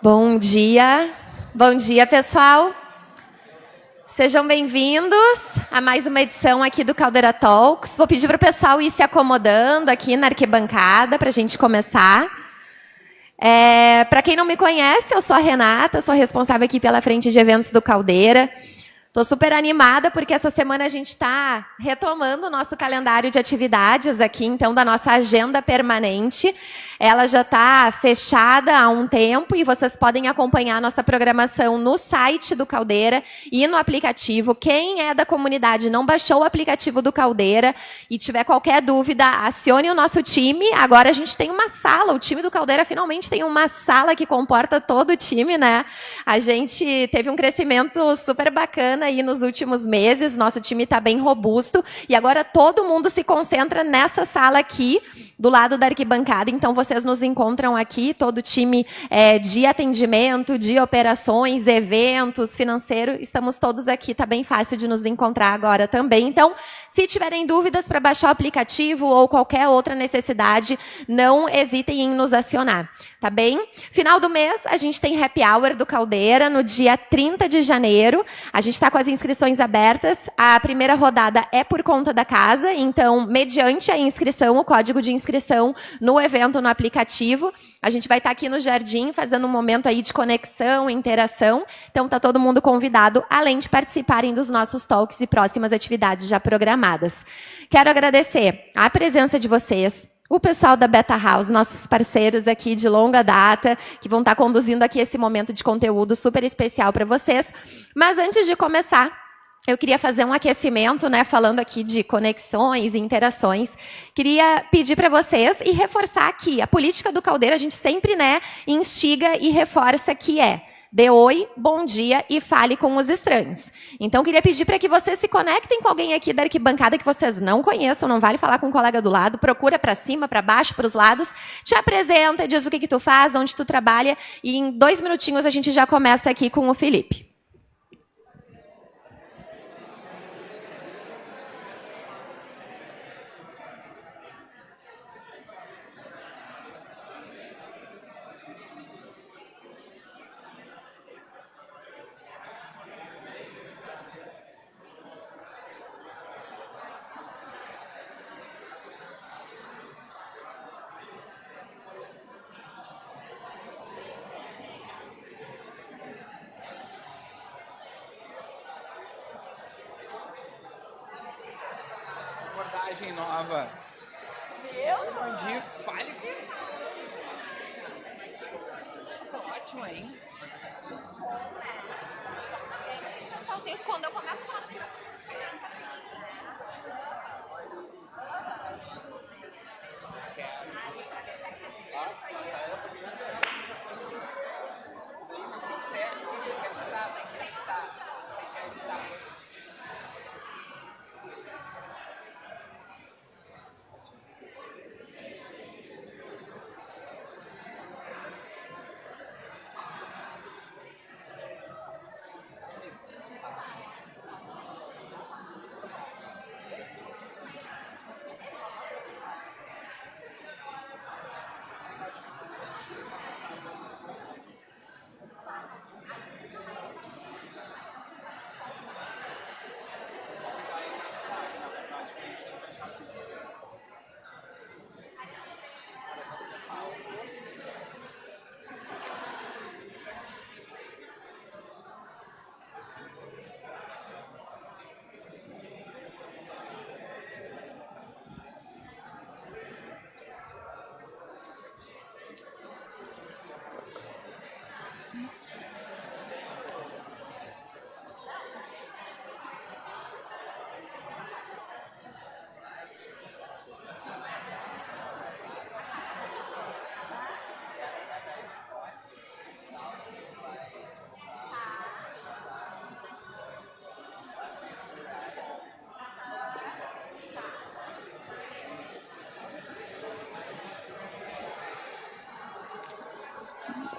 Bom dia, pessoal. Sejam bem-vindos a mais uma edição aqui do Caldeira Talks. Vou pedir para o pessoal ir se acomodando aqui na arquibancada para a gente começar. Para quem não me conhece, eu sou a Renata, sou responsável aqui pela frente de eventos do Caldeira. Estou super animada porque essa semana a gente está retomando o nosso calendário de atividades aqui, então, da nossa agenda permanente. Ela já está fechada há um tempo e vocês podem acompanhar a nossa programação no site do Caldeira e no aplicativo. Quem é da comunidade não baixou o aplicativo do Caldeira e tiver qualquer dúvida, acione o nosso time. Agora a gente tem uma sala, o time do Caldeira finalmente tem uma sala que comporta todo o time, né? A gente teve um crescimento super bacana aí nos últimos meses, nosso time está bem robusto e agora todo mundo se concentra nessa sala aqui, do lado da arquibancada. Então, vocês nos encontram aqui, todo o time de atendimento, de operações, eventos, financeiro, estamos todos aqui, está bem fácil de nos encontrar agora também. Então, se tiverem dúvidas para baixar o aplicativo ou qualquer outra necessidade, não hesitem em nos acionar, tá bem? Final do mês, a gente tem Happy Hour do Caldeira, no dia 30 de janeiro. A gente está com as inscrições abertas. A primeira rodada é por conta da casa, então, mediante a inscrição, o código de inscrição no evento, no aplicativo, a gente vai estar aqui no Jardim, fazendo um momento aí de conexão, interação. Então, está todo mundo convidado, além de participarem dos nossos talks e próximas atividades já programadas. Quero agradecer a presença de vocês, o pessoal da Beta House, nossos parceiros aqui de longa data, que vão estar conduzindo aqui esse momento de conteúdo super especial para vocês. Mas antes de começar, eu queria fazer um aquecimento, né, falando aqui de conexões e interações. Queria pedir para vocês e reforçar aqui, a política do Caldeira, a gente sempre, né, instiga e reforça que dê oi, bom dia e fale com os estranhos. Então, queria pedir para que vocês se conectem com alguém aqui da arquibancada que vocês não conheçam, não vale falar com um colega do lado, procura para cima, para baixo, para os lados, te apresenta, diz o que tu faz, onde tu trabalha, e em 2 minutinhos a gente já começa aqui com o Felipe. Abordagem nova. Bom dia, fale com... Ótimo, hein? Pessoalzinho, quando eu começo a falar...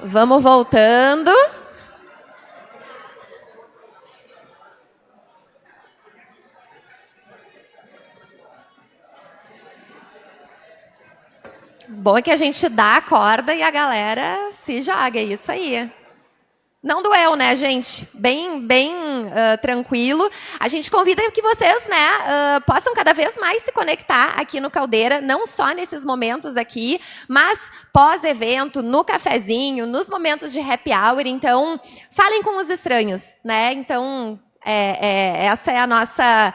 Vamos voltando. Bom é que a gente dá a corda e a galera se joga, é isso aí. Não doeu, né, gente? Bem tranquilo. A gente convida que vocês, né, possam cada vez mais se conectar aqui no Caldeira, não só nesses momentos aqui, mas pós-evento, no cafezinho, nos momentos de happy hour. Então, falem com os estranhos, né? Então, essa é a nossa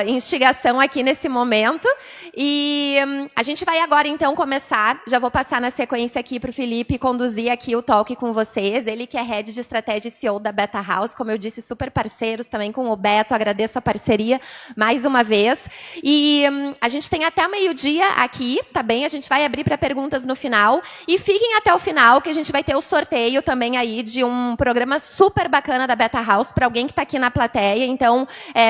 instigação aqui nesse momento. E a gente vai agora, então, começar. Já vou passar na sequência aqui para o Felipe conduzir aqui o talk com vocês. Ele que é Head de Estratégia e CEO da Beta House. Como eu disse, super parceiros também com o Beto. Agradeço a parceria mais uma vez. E a gente tem até meio-dia aqui, tá bem? A gente vai abrir para perguntas no final. E fiquem até o final, que a gente vai ter o sorteio também aí de um programa super bacana da Beta House para alguém que está aqui na plateia. Então,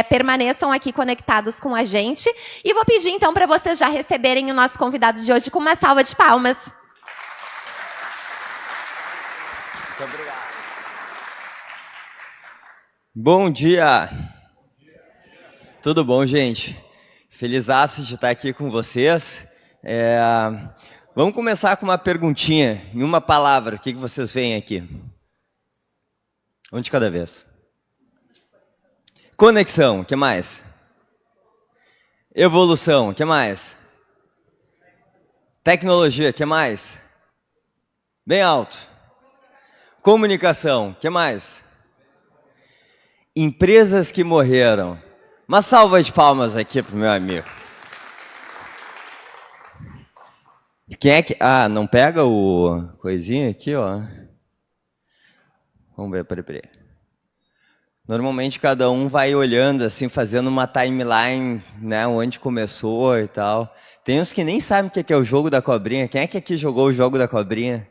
permaneçam aqui conectados com a gente. E vou pedir, então, para vocês já receberem o nosso convidado de hoje com uma salva de palmas. Muito obrigado. Bom dia. Tudo bom, gente? Felizaço de estar aqui com vocês. Vamos começar com uma perguntinha. Em uma palavra, o que vocês veem aqui? Um de cada vez. Conexão, o que mais? Evolução, o que mais? Tecnologia, o que mais? Bem alto. Comunicação, o que mais? Empresas que morreram. Uma salva de palmas aqui para o meu amigo. Quem é que... Ah, não pega o coisinha aqui, ó. Vamos ver, peraí. Normalmente cada um vai olhando, assim, fazendo uma timeline, né, onde começou e tal. Tem uns que nem sabem o que é o jogo da cobrinha. Quem é que aqui jogou o jogo da cobrinha?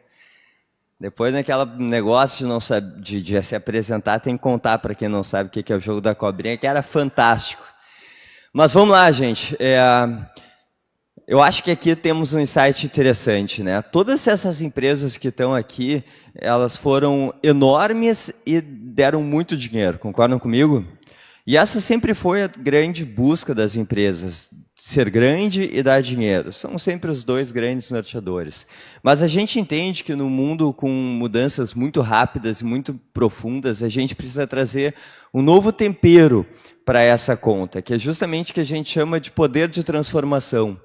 Depois daquele negócio de não saber, de se apresentar, tem que contar para quem não sabe o que é o jogo da cobrinha, que era fantástico. Mas vamos lá, gente. Eu acho que aqui temos um insight interessante, né? Todas essas empresas que estão aqui, elas foram enormes e deram muito dinheiro, concordam comigo? E essa sempre foi a grande busca das empresas, ser grande e dar dinheiro. São sempre os dois grandes norteadores. Mas a gente entende que no mundo com mudanças muito rápidas e muito profundas, a gente precisa trazer um novo tempero para essa conta, que é justamente o que a gente chama de poder de transformação.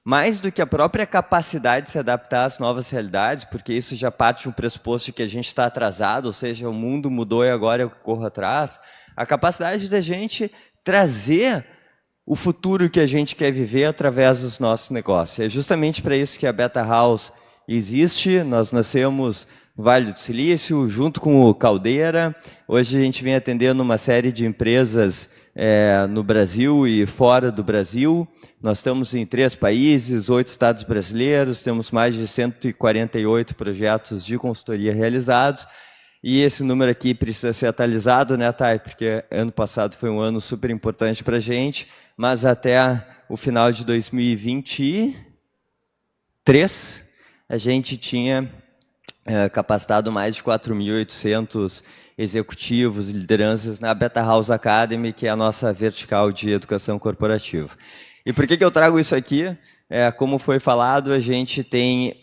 Mais do que a própria capacidade de se adaptar às novas realidades, porque isso já parte de um pressuposto de que a gente está atrasado, ou seja, o mundo mudou e agora eu corro atrás, a capacidade da gente trazer o futuro que a gente quer viver através dos nossos negócios. É justamente para isso que a Beta House existe. Nós nascemos no Vale do Silício, junto com o Caldeira. Hoje a gente vem atendendo uma série de empresas no Brasil e fora do Brasil. Nós estamos em 3 países, 8 estados brasileiros, temos mais de 148 projetos de consultoria realizados. E esse número aqui precisa ser atualizado, né, Thay? Porque ano passado foi um ano super importante para a gente, mas até o final de 2023, a gente tinha capacitado mais de 4.800 executivos e lideranças na Beta House Academy, que é a nossa vertical de educação corporativa. E por que eu trago isso aqui? Como foi falado, a gente tem,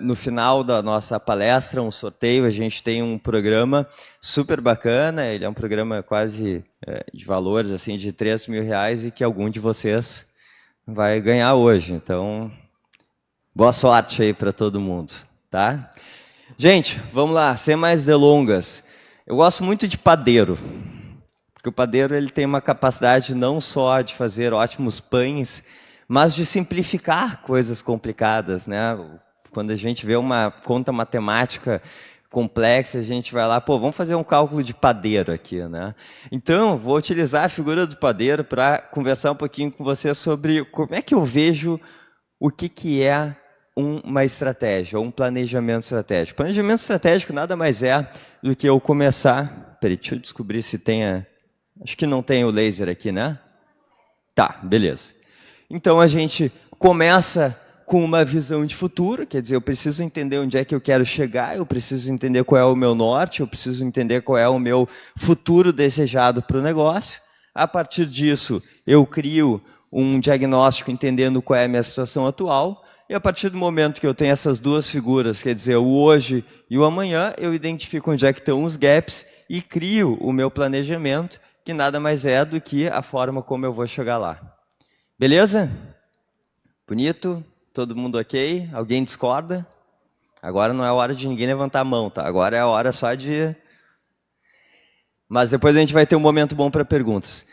no final da nossa palestra, um sorteio, a gente tem um programa super bacana, ele é um programa quase de valores assim, de R$3.000 e que algum de vocês vai ganhar hoje. Então, boa sorte aí para todo mundo, tá? Gente, vamos lá, sem mais delongas. Eu gosto muito de padeiro, porque o padeiro ele tem uma capacidade não só de fazer ótimos pães, mas de simplificar coisas complicadas, né? Quando a gente vê uma conta matemática complexa, a gente vai lá, pô, vamos fazer um cálculo de padeiro aqui, né? Então, vou utilizar a figura do padeiro para conversar um pouquinho com você sobre como é que eu vejo o que é uma estratégia, ou um planejamento estratégico. Planejamento estratégico nada mais é do que eu começar... Peraí, deixa eu descobrir se tem... Acho que não tem o laser aqui, né? Tá, beleza. Então, a gente começa com uma visão de futuro, quer dizer, eu preciso entender onde é que eu quero chegar, eu preciso entender qual é o meu norte, eu preciso entender qual é o meu futuro desejado para o negócio. A partir disso, eu crio um diagnóstico entendendo qual é a minha situação atual, E a partir do momento que eu tenho essas duas figuras, quer dizer, o hoje e o amanhã, eu identifico onde é que estão os gaps e crio o meu planejamento, que nada mais é do que a forma como eu vou chegar lá. Beleza? Bonito? Todo mundo ok? Alguém discorda? Agora não é hora de ninguém levantar a mão, tá? Agora é a hora só de... Mas depois a gente vai ter um momento bom para perguntas.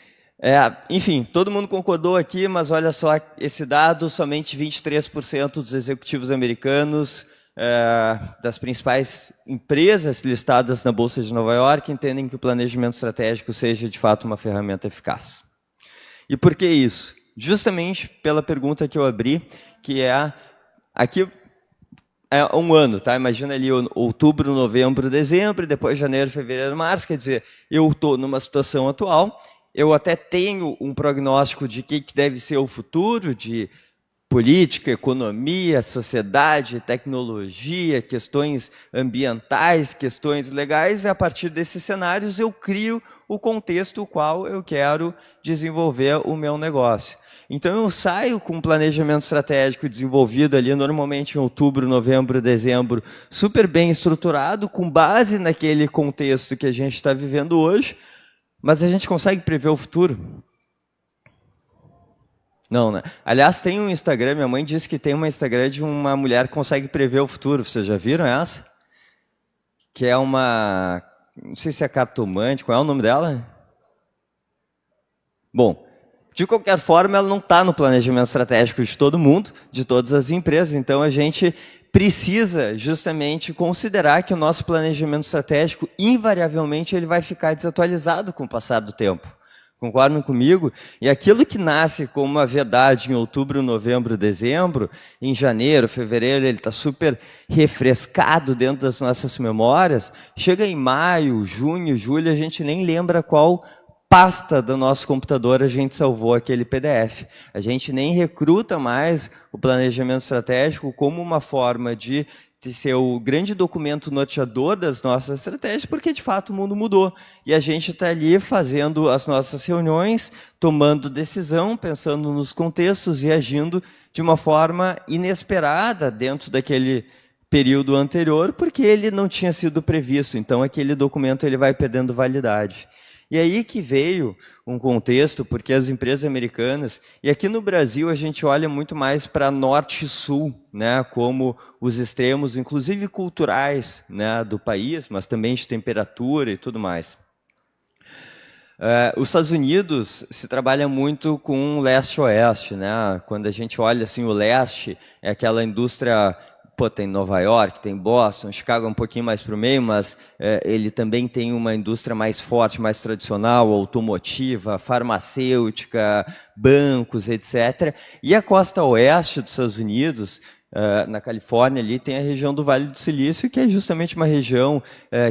Enfim, todo mundo concordou aqui, mas olha só esse dado, somente 23% dos executivos americanos das principais empresas listadas na Bolsa de Nova York entendem que o planejamento estratégico seja, de fato, uma ferramenta eficaz. E por que isso? Justamente pela pergunta que eu abri, que aqui é um ano, tá? Imagina ali outubro, novembro, dezembro, depois janeiro, fevereiro, março, quer dizer, eu estou numa situação atual, eu até tenho um prognóstico de que deve ser o futuro, de política, economia, sociedade, tecnologia, questões ambientais, questões legais, e a partir desses cenários eu crio o contexto no qual eu quero desenvolver o meu negócio. Então eu saio com um planejamento estratégico desenvolvido ali normalmente em outubro, novembro, dezembro, super bem estruturado, com base naquele contexto que a gente está vivendo hoje, mas a gente consegue prever o futuro? Não, né? Aliás, tem um Instagram, minha mãe disse que tem um Instagram de uma mulher que consegue prever o futuro. Vocês já viram essa? Que é uma... Não sei se é cartomante, qual é o nome dela? Bom, de qualquer forma, ela não está no planejamento estratégico de todo mundo, de todas as empresas. Então, a gente precisa justamente considerar que o nosso planejamento estratégico, invariavelmente, ele vai ficar desatualizado com o passar do tempo. Concordam comigo? E aquilo que nasce como uma verdade em outubro, novembro, dezembro, em janeiro, fevereiro, ele está super refrescado dentro das nossas memórias, chega em maio, junho, julho, a gente nem lembra qual pasta do nosso computador a gente salvou aquele PDF. A gente nem recruta mais o planejamento estratégico como uma forma de ser o grande documento norteador das nossas estratégias, porque, de fato, o mundo mudou. E a gente está ali fazendo as nossas reuniões, tomando decisão, pensando nos contextos e agindo de uma forma inesperada dentro daquele período anterior, porque ele não tinha sido previsto. Então, aquele documento ele vai perdendo validade. E aí que veio um contexto, porque as empresas americanas, e aqui no Brasil a gente olha muito mais para norte e sul, né, como os extremos, inclusive culturais, né, do país, mas também de temperatura e tudo mais. Os Estados Unidos se trabalha muito com leste-oeste, né? Quando a gente olha assim, o leste é aquela indústria... Pô, tem Nova York, tem Boston, Chicago é um pouquinho mais para o meio, mas ele também tem uma indústria mais forte, mais tradicional, automotiva, farmacêutica, bancos, etc. E a costa oeste dos Estados Unidos, na Califórnia, ali tem a região do Vale do Silício, que é justamente uma região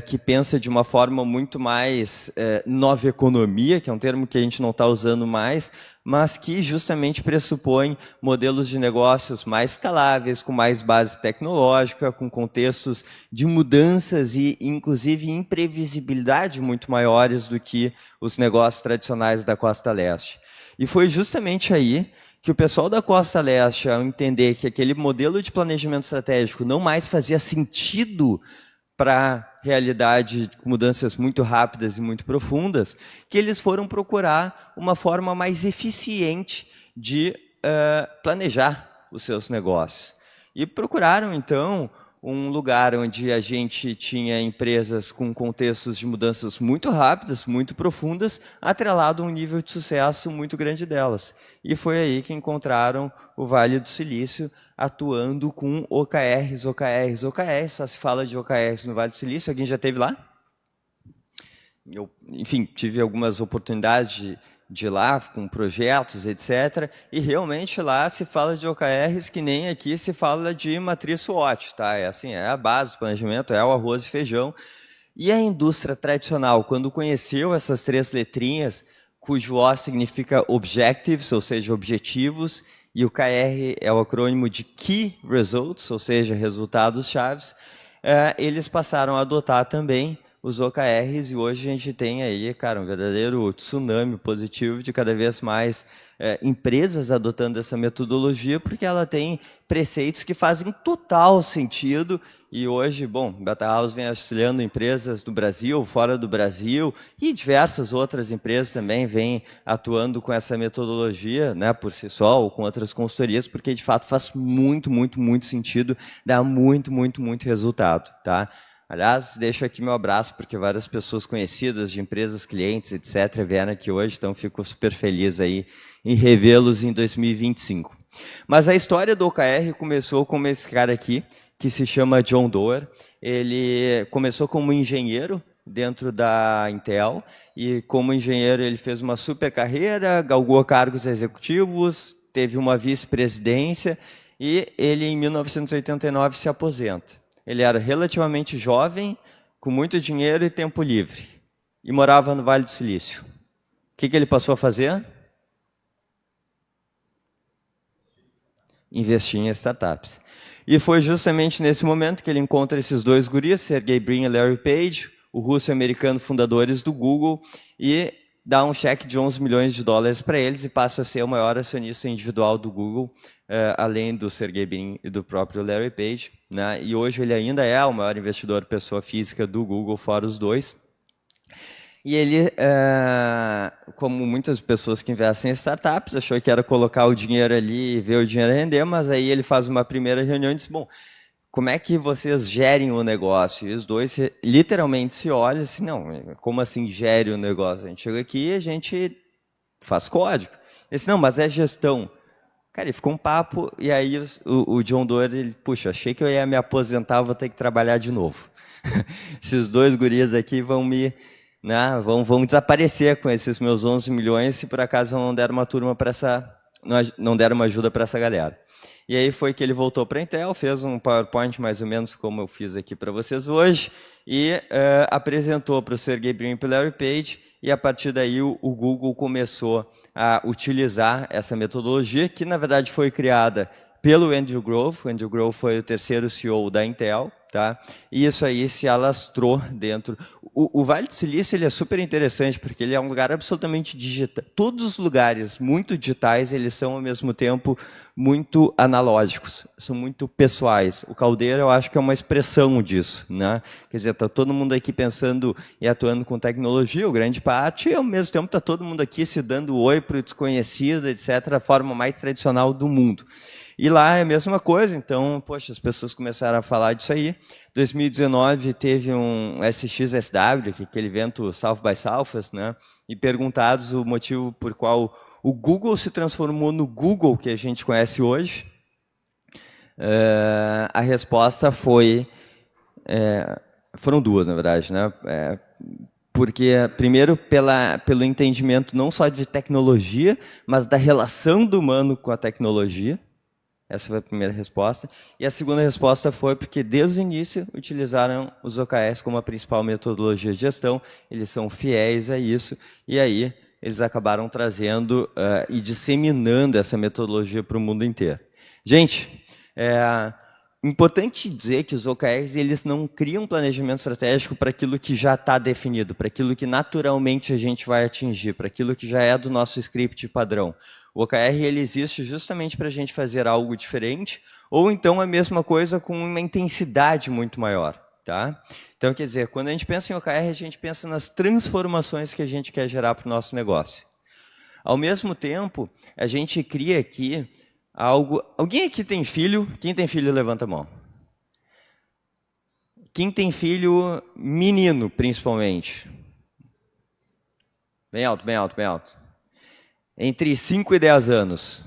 que pensa de uma forma muito mais nova economia, que é um termo que a gente não está usando mais, mas que justamente pressupõe modelos de negócios mais escaláveis, com mais base tecnológica, com contextos de mudanças e, inclusive, imprevisibilidade muito maiores do que os negócios tradicionais da Costa Leste. E foi justamente aí que o pessoal da Costa Leste, ao entender que aquele modelo de planejamento estratégico não mais fazia sentido para a realidade com mudanças muito rápidas e muito profundas, que eles foram procurar uma forma mais eficiente de planejar os seus negócios. E procuraram, então, um lugar onde a gente tinha empresas com contextos de mudanças muito rápidas, muito profundas, atrelado a um nível de sucesso muito grande delas. E foi aí que encontraram o Vale do Silício atuando com OKRs, só se fala de OKRs no Vale do Silício. Alguém já esteve lá? Eu, enfim, tive algumas oportunidades de lá, com projetos, etc. E realmente lá se fala de OKRs que nem aqui se fala de matriz SWOT, tá? É assim, é a base do planejamento, é o arroz e feijão. E a indústria tradicional, quando conheceu essas três letrinhas, cujo O significa Objectives, ou seja, objetivos, e o KR é o acrônimo de Key Results, ou seja, resultados chaves, eles passaram a adotar também os OKRs, e hoje a gente tem aí, cara, um verdadeiro tsunami positivo de cada vez mais empresas adotando essa metodologia, porque ela tem preceitos que fazem total sentido. E hoje, bom, Beta House vem auxiliando empresas do Brasil, fora do Brasil, e diversas outras empresas também vêm atuando com essa metodologia, né, por si só, ou com outras consultorias, porque de fato faz muito, muito, muito sentido, dá muito, muito, muito resultado, tá? Aliás, deixo aqui meu abraço, porque várias pessoas conhecidas de empresas, clientes, etc., vieram aqui hoje, então fico super feliz aí em revê-los em 2025. Mas a história do OKR começou com esse cara aqui, que se chama John Doerr. Ele começou como engenheiro dentro da Intel, e como engenheiro ele fez uma super carreira, galgou cargos executivos, teve uma vice-presidência, e ele, em 1989, se aposenta. Ele era relativamente jovem, com muito dinheiro e tempo livre, e morava no Vale do Silício. O que ele passou a fazer? Investir em startups. E foi justamente nesse momento que ele encontra esses dois guris, Sergey Brin e Larry Page, o russo e o americano fundadores do Google, e dá um cheque de 11 milhões de dólares para eles e passa a ser o maior acionista individual do Google, além do Sergey Brin e do próprio Larry Page, né? E hoje ele ainda é o maior investidor pessoa física do Google, fora os dois. E ele, como muitas pessoas que investem em startups, achou que era colocar o dinheiro ali e ver o dinheiro render, mas aí ele faz uma primeira reunião e diz, bom, como é que vocês gerem o negócio? E os dois literalmente se olham assim, não, como assim gere o negócio? A gente chega aqui e a gente faz código. Ele disse, não, mas é gestão. Cara, e ficou um papo, e aí o John Doerr, ele, puxa, achei que eu ia me aposentar, vou ter que trabalhar de novo. Esses dois guris aqui vão me... né, vão desaparecer com esses meus 11 milhões se por acaso não deram uma turma para não deram uma ajuda para essa galera. E aí foi que ele voltou para a Intel, fez um PowerPoint mais ou menos como eu fiz aqui para vocês hoje, e apresentou para o Sergey Brin e para o Larry Page, e a partir daí o Google começou a utilizar essa metodologia, que na verdade foi criada pelo Andrew Grove. O Andrew Grove foi o terceiro CEO da Intel, tá? E isso aí se alastrou dentro. O Vale do Silício ele é super interessante, porque ele é um lugar absolutamente digital. Todos os lugares muito digitais, eles são, ao mesmo tempo, muito analógicos, são muito pessoais. O Caldeira, eu acho que é uma expressão disso, né? Quer dizer, está todo mundo aqui pensando e atuando com tecnologia, ou grande parte, e, ao mesmo tempo, está todo mundo aqui se dando oi para o desconhecido, etc., da forma mais tradicional do mundo. E lá é a mesma coisa, então, poxa, as pessoas começaram a falar disso aí. 2019 teve um SXSW, que é aquele evento South by Southwest, né? E perguntados o motivo por qual o Google se transformou no Google que a gente conhece hoje, a resposta foi... foram duas, na verdade, né? Porque, primeiro, pelo entendimento não só de tecnologia, mas da relação do humano com a tecnologia. Essa foi a primeira resposta. E a segunda resposta foi porque, desde o início, utilizaram os OKRs como a principal metodologia de gestão, eles são fiéis a isso, e aí eles acabaram trazendo e disseminando essa metodologia para o mundo inteiro. Gente, importante dizer que os OKRs eles não criam planejamento estratégico para aquilo que já está definido, para aquilo que naturalmente a gente vai atingir, para aquilo que já é do nosso script padrão. O OKR ele existe justamente para a gente fazer algo diferente, ou então a mesma coisa com uma intensidade muito maior. Tá? Então, quer dizer, quando a gente pensa em OKR, a gente pensa nas transformações que a gente quer gerar para o nosso negócio. Ao mesmo tempo, a gente cria aqui algo... Alguém aqui tem filho? Quem tem filho, levanta a mão. Quem tem filho menino, principalmente? Bem alto, bem alto, bem alto. Entre 5 e 10 anos.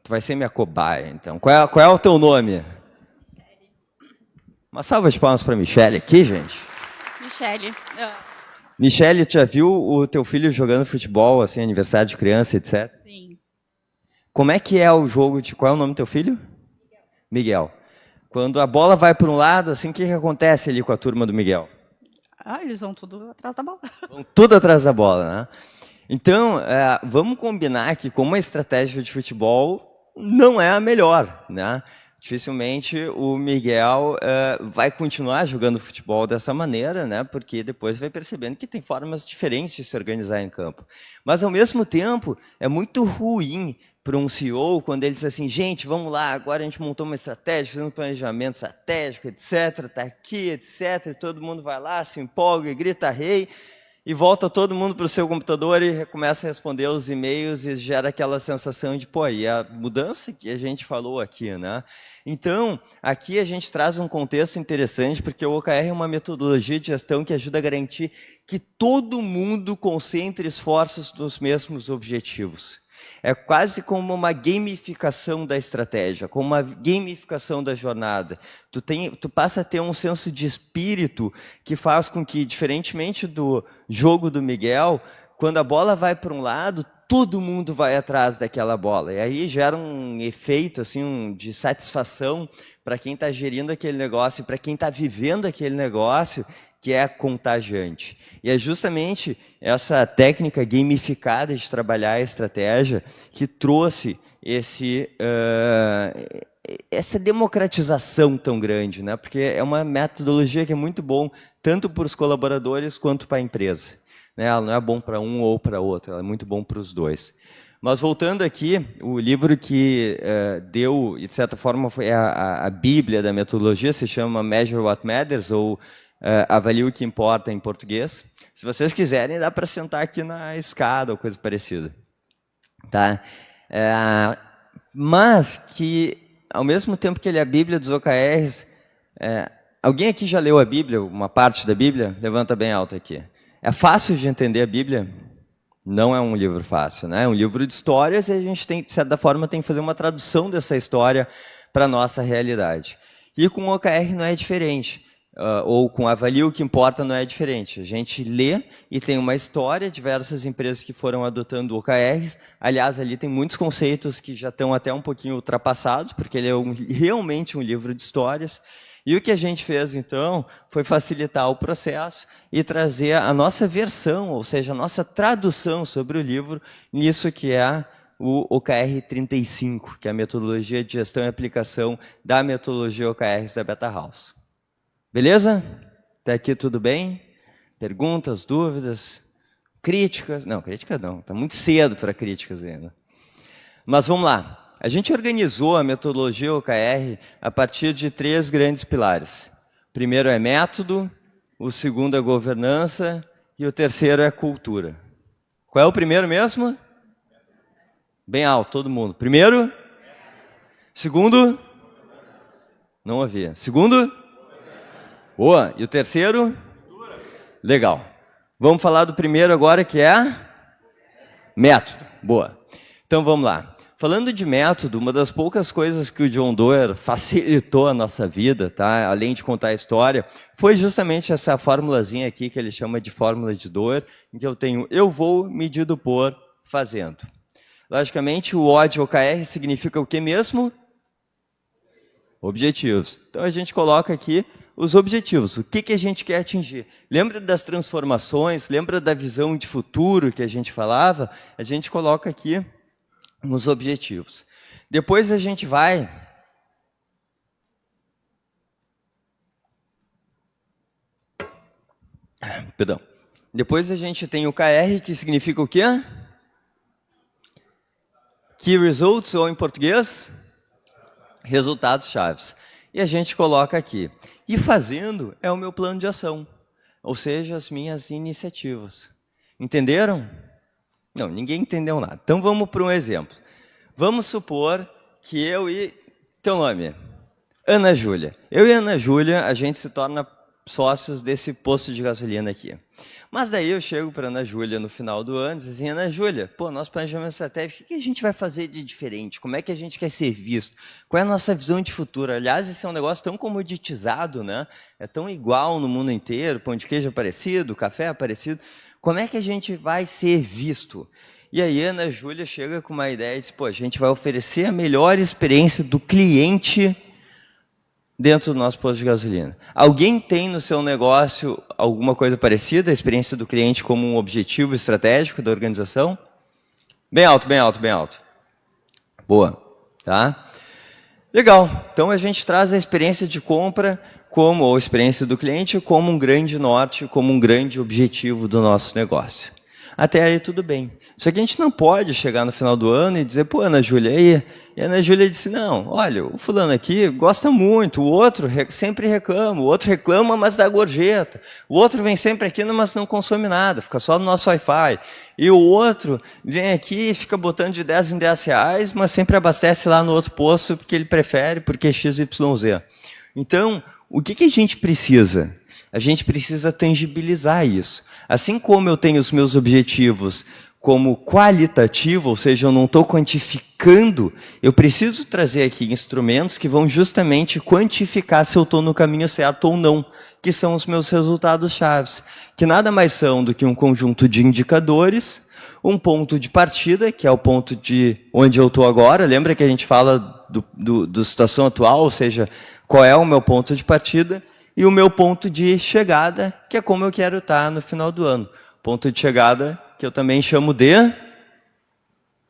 Tu vai ser minha cobaia, então. Qual é o teu nome? Uma salva de palmas para a Michelle aqui, gente. Michelle. Michelle, tu já viu o teu filho jogando futebol, assim, aniversário de criança, etc? Sim. Como é que é o jogo de... Qual é o nome do teu filho? Miguel. Quando a bola vai para um lado, assim, o que acontece ali com a turma do Miguel? Eles vão tudo atrás da bola. Vão tudo atrás da bola, né? Então, vamos combinar que como uma estratégia de futebol não é a melhor, né? Dificilmente o Miguel vai continuar jogando futebol dessa maneira, né? Porque depois vai percebendo que tem formas diferentes de se organizar em campo. Mas, ao mesmo tempo, é muito ruim para um CEO quando ele diz assim, gente, vamos lá, agora a gente montou uma estratégia, fizemos um planejamento estratégico, etc., está aqui, etc., e todo mundo vai lá, se empolga, grita rei, e volta todo mundo para o seu computador e começa a responder os e-mails e gera aquela sensação de, pô, e a mudança que a gente falou aqui, né? Então, aqui a gente traz um contexto interessante, porque o OKR é uma metodologia de gestão que ajuda a garantir que todo mundo concentre esforços nos mesmos objetivos. É quase como uma gamificação da estratégia, como uma gamificação da jornada. Tu passa a ter um senso de espírito que faz com que, diferentemente do jogo do Miguel, quando a bola vai para um lado, todo mundo vai atrás daquela bola. E aí gera um efeito assim, de satisfação para quem está gerindo aquele negócio, para quem está vivendo aquele negócio, que é contagiante. E é justamente essa técnica gamificada de trabalhar a estratégia que trouxe essa democratização tão grande, né? Porque é uma metodologia que é muito bom tanto para os colaboradores quanto para a empresa. Né? Ela não é bom para um ou para outro, ela é muito bom para os dois. Mas voltando aqui, o livro que deu, e de certa forma foi a bíblia da metodologia, se chama Measure What Matters, ou Avalie o que importa em português. Se vocês quiserem, dá para sentar aqui na escada ou coisa parecida. Tá? Mas que, ao mesmo tempo que ele é a Bíblia dos OKRs, alguém aqui já leu a Bíblia, uma parte da Bíblia? Levanta bem alto aqui. É fácil de entender a Bíblia? Não é um livro fácil, né? É um livro de histórias e a gente tem, de certa forma, tem que fazer uma tradução dessa história para a nossa realidade. E com o OKR não é diferente. Ou com Avalie o que importa não é diferente. A gente lê e tem uma história, diversas empresas que foram adotando OKRs. Aliás, ali tem muitos conceitos que já estão até um pouquinho ultrapassados, porque ele é realmente um livro de histórias. E o que a gente fez, então, foi facilitar o processo e trazer a nossa versão, ou seja, a nossa tradução sobre o livro, nisso que é o OKR 35, que é a metodologia de gestão e aplicação da metodologia OKRs da Beta House. Beleza? Até aqui tudo bem? Perguntas, dúvidas, críticas? Não, críticas não. Está muito cedo para críticas ainda. Mas vamos lá. A gente organizou a metodologia OKR a partir de 3 grandes pilares. O primeiro é método, o segundo é governança e o terceiro é cultura. Qual é o primeiro mesmo? Bem alto, todo mundo. Primeiro? Segundo? Não havia. Segundo? Boa. E o terceiro? Legal. Vamos falar do primeiro agora, que é método. Boa. Então, vamos lá. Falando de método, uma das poucas coisas que o John Doerr facilitou a nossa vida, tá? Além de contar a história, foi justamente essa formulazinha aqui, que ele chama de fórmula de Doerr, em que eu tenho eu vou medido por fazendo. Logicamente, o O de OKR significa o que mesmo? Objetivos. Então, a gente coloca aqui os objetivos, o que a gente quer atingir. Lembra das transformações, lembra da visão de futuro que a gente falava? A gente coloca aqui nos objetivos. Depois a gente vai... Perdão. Depois a gente tem o KR, que significa o quê? Key Results, ou em português? Resultados chaves. E a gente coloca aqui. E fazendo é o meu plano de ação, ou seja, as minhas iniciativas. Entenderam? Não, ninguém entendeu nada. Então vamos para um exemplo. Vamos supor que eu e... Teu nome? Ana Júlia. Eu e Ana Júlia, a gente se torna sócios desse posto de gasolina aqui. Mas daí eu chego para Ana Júlia no final do ano e digo assim, Ana Júlia, pô, nosso planejamento estratégico, o que a gente vai fazer de diferente? Como é que a gente quer ser visto? Qual é a nossa visão de futuro? Aliás, esse é um negócio tão comoditizado, né? É tão igual no mundo inteiro, pão de queijo é parecido, café é parecido. Como é que a gente vai ser visto? E aí a Ana Júlia chega com uma ideia e diz, pô, a gente vai oferecer a melhor experiência do cliente dentro do nosso posto de gasolina. Alguém tem no seu negócio alguma coisa parecida, a experiência do cliente como um objetivo estratégico da organização? Bem alto, bem alto, bem alto. Boa, tá? Legal. Então a gente traz a experiência de compra ou a experiência do cliente como um grande norte, como um grande objetivo do nosso negócio. Até aí tudo bem. Só que a gente não pode chegar no final do ano e dizer, pô, Ana Júlia, aí? E a Ana Júlia disse, não, olha, o fulano aqui gosta muito, o outro sempre reclama, o outro reclama, mas dá gorjeta. O outro vem sempre aqui, mas não consome nada, fica só no nosso Wi-Fi. E o outro vem aqui e fica botando de 10 em 10 reais, mas sempre abastece lá no outro posto porque ele prefere, porque XYZ. Então, o que a gente precisa? A gente precisa tangibilizar isso. Assim como eu tenho os meus objetivos como qualitativo, ou seja, eu não estou quantificando, eu preciso trazer aqui instrumentos que vão justamente quantificar se eu estou no caminho certo ou não, que são os meus resultados chaves, que nada mais são do que um conjunto de indicadores, um ponto de partida, que é o ponto de onde eu estou agora, lembra que a gente fala do situação atual, ou seja, qual é o meu ponto de partida, e o meu ponto de chegada, que é como eu quero estar no final do ano. Ponto de chegada que eu também chamo de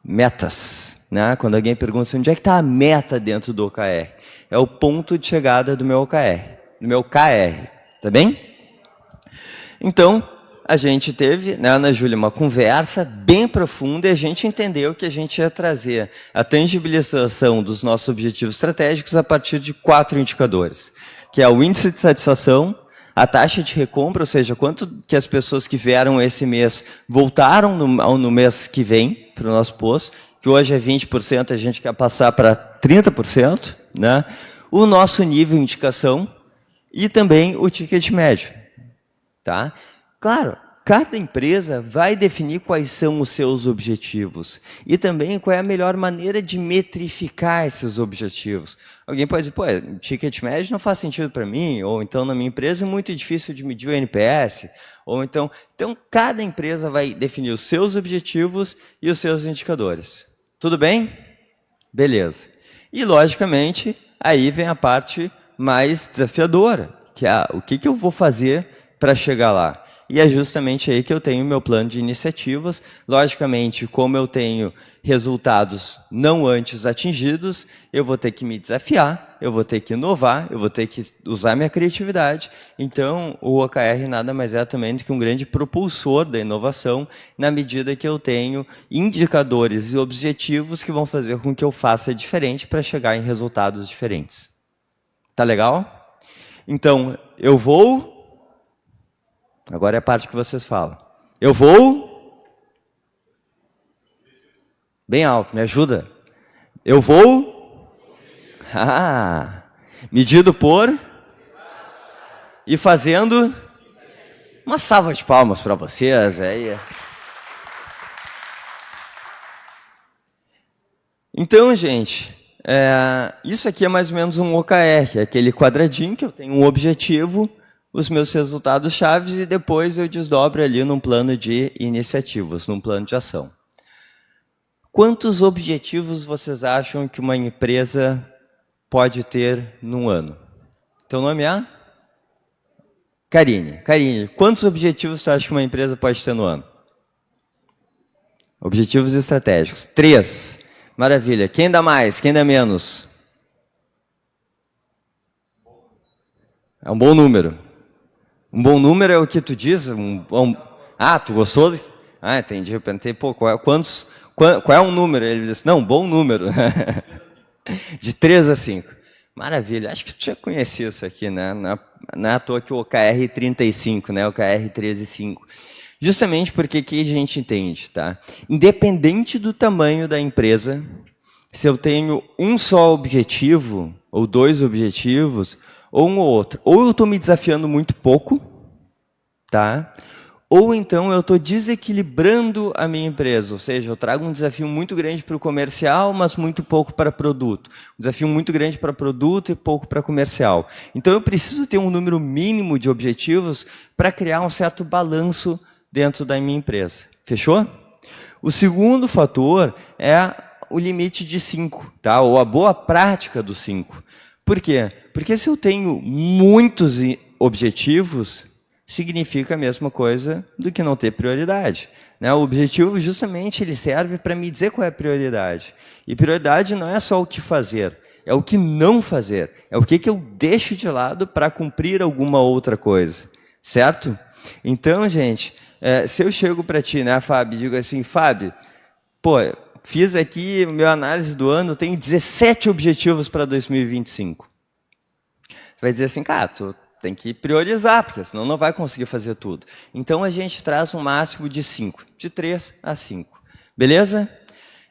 metas. Né? Quando alguém pergunta assim, onde é que está a meta dentro do OKR? É o ponto de chegada do meu OKR, do meu KR. Tá bem? Então, a gente teve, né, Ana Júlia, uma conversa bem profunda e a gente entendeu que a gente ia trazer a tangibilização dos nossos objetivos estratégicos a partir de 4 indicadores, que é o índice de satisfação, a taxa de recompra, ou seja, quanto que as pessoas que vieram esse mês voltaram no mês que vem para o nosso posto, que hoje é 20%, a gente quer passar para 30%, né? O nosso nível de indicação e também o ticket médio. Tá? Claro, cada empresa vai definir quais são os seus objetivos e também qual é a melhor maneira de metrificar esses objetivos. Alguém pode dizer, pô, ticket médio não faz sentido para mim, ou então na minha empresa é muito difícil de medir o NPS, ou então cada empresa vai definir os seus objetivos e os seus indicadores. Tudo bem? Beleza. E, logicamente, aí vem a parte mais desafiadora, que é o que eu vou fazer para chegar lá. E é justamente aí que eu tenho o meu plano de iniciativas. Logicamente, como eu tenho resultados não antes atingidos, eu vou ter que me desafiar, eu vou ter que inovar, eu vou ter que usar minha criatividade. Então, o OKR nada mais é também do que um grande propulsor da inovação, na medida que eu tenho indicadores e objetivos que vão fazer com que eu faça diferente para chegar em resultados diferentes. Tá legal? Então, eu vou... Agora é a parte que vocês falam. Eu vou... Bem alto, me ajuda. Eu vou... medido por... E fazendo... Uma salva de palmas para vocês. Aí. Então, gente, isso aqui é mais ou menos um OKR, é aquele quadradinho que eu tenho um objetivo, os meus resultados chaves e depois eu desdobro ali num plano de iniciativas, num plano de ação. Quantos objetivos vocês acham que uma empresa pode ter num ano? Teu nome é? Karine. Karine, quantos objetivos você acha que uma empresa pode ter no ano? Objetivos estratégicos. 3. Maravilha. Quem dá mais? Quem dá menos? É um bom número. Um bom número é o que tu diz? Tu gostou? Entendi. Eu perguntei, pô, qual é um número? Ele disse, não, bom número. De 3 a 5. Maravilha. Acho que tu já conhecia isso aqui, né? Não é à toa que o OKR 35, né? O OKR 13.5. Justamente porque que a gente entende, tá? Independente do tamanho da empresa, se eu tenho um só objetivo, ou 2 objetivos, ou um ou outro. Ou eu estou me desafiando muito pouco, tá? Ou então eu estou desequilibrando a minha empresa, ou seja, eu trago um desafio muito grande para o comercial, mas muito pouco para produto. Um desafio muito grande para produto e pouco para comercial. Então eu preciso ter um número mínimo de objetivos para criar um certo balanço dentro da minha empresa. Fechou? O segundo fator é o limite de 5, tá? Ou a boa prática dos 5. Por quê? Porque se eu tenho muitos objetivos, significa a mesma coisa do que não ter prioridade. Né? O objetivo, justamente, ele serve para me dizer qual é a prioridade. E prioridade não é só o que fazer. é o que não fazer, é o que eu deixo de lado para cumprir alguma outra coisa, certo? Então, gente, se eu chego para ti, né, Fábio, e digo assim, Fábio, pô, fiz aqui minha análise do ano, tenho 17 objetivos para 2025. Você vai dizer assim, cara, tu tem que priorizar, porque senão não vai conseguir fazer tudo. Então, a gente traz um máximo de 5, de 3 a 5. Beleza?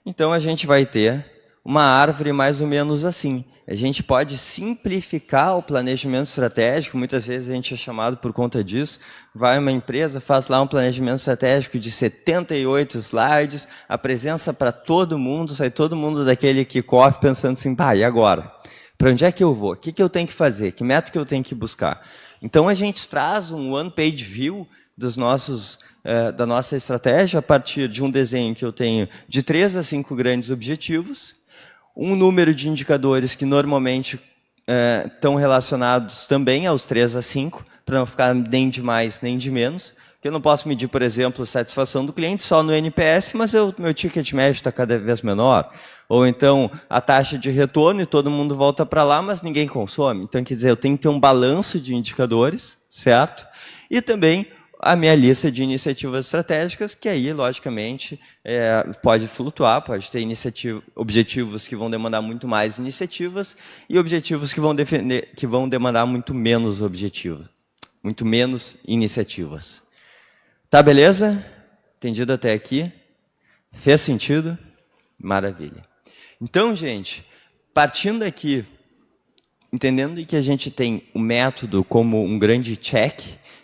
Então, a gente vai ter uma árvore mais ou menos assim. A gente pode simplificar o planejamento estratégico, muitas vezes a gente é chamado por conta disso, vai uma empresa, faz lá um planejamento estratégico de 78 slides, apresenta para todo mundo, sai todo mundo daquele kickoff pensando assim, pá, e agora? Para onde é que eu vou? O que eu tenho que fazer? Que meta que eu tenho que buscar? Então, a gente traz um one-page view dos nossos, da nossa estratégia a partir de um desenho que eu tenho de 3 a 5 grandes objetivos, um número de indicadores que normalmente estão relacionados também aos 3 a 5, para não ficar nem de mais nem de menos. Porque eu não posso medir, por exemplo, a satisfação do cliente só no NPS, mas meu ticket médio está cada vez menor. Ou então, a taxa de retorno e todo mundo volta para lá, mas ninguém consome. Então, quer dizer, eu tenho que ter um balanço de indicadores, certo? E também a minha lista de iniciativas estratégicas, que aí, logicamente, pode flutuar, pode ter objetivos que vão demandar muito mais iniciativas e objetivos que vão demandar muito menos objetivos, muito menos iniciativas. Tá, beleza? Entendido até aqui? Fez sentido? Maravilha. Então, gente, partindo daqui, entendendo que a gente tem o método como um grande check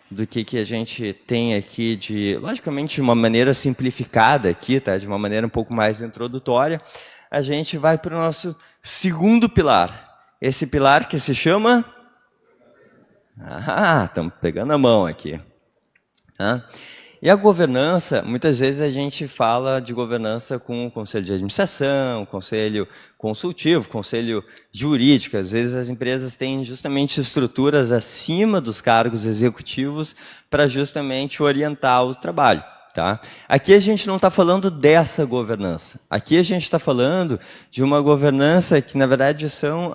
do que a gente tem aqui logicamente, de uma maneira simplificada aqui, tá? De uma maneira um pouco mais introdutória, a gente vai para o nosso segundo pilar. Esse pilar que se chama... estamos pegando a mão aqui. Tá? E a governança, muitas vezes a gente fala de governança com o conselho de administração, conselho consultivo, conselho jurídico. Às vezes as empresas têm justamente estruturas acima dos cargos executivos para justamente orientar o trabalho. Tá? Aqui a gente não está falando dessa governança. Aqui a gente está falando de uma governança que, na verdade, são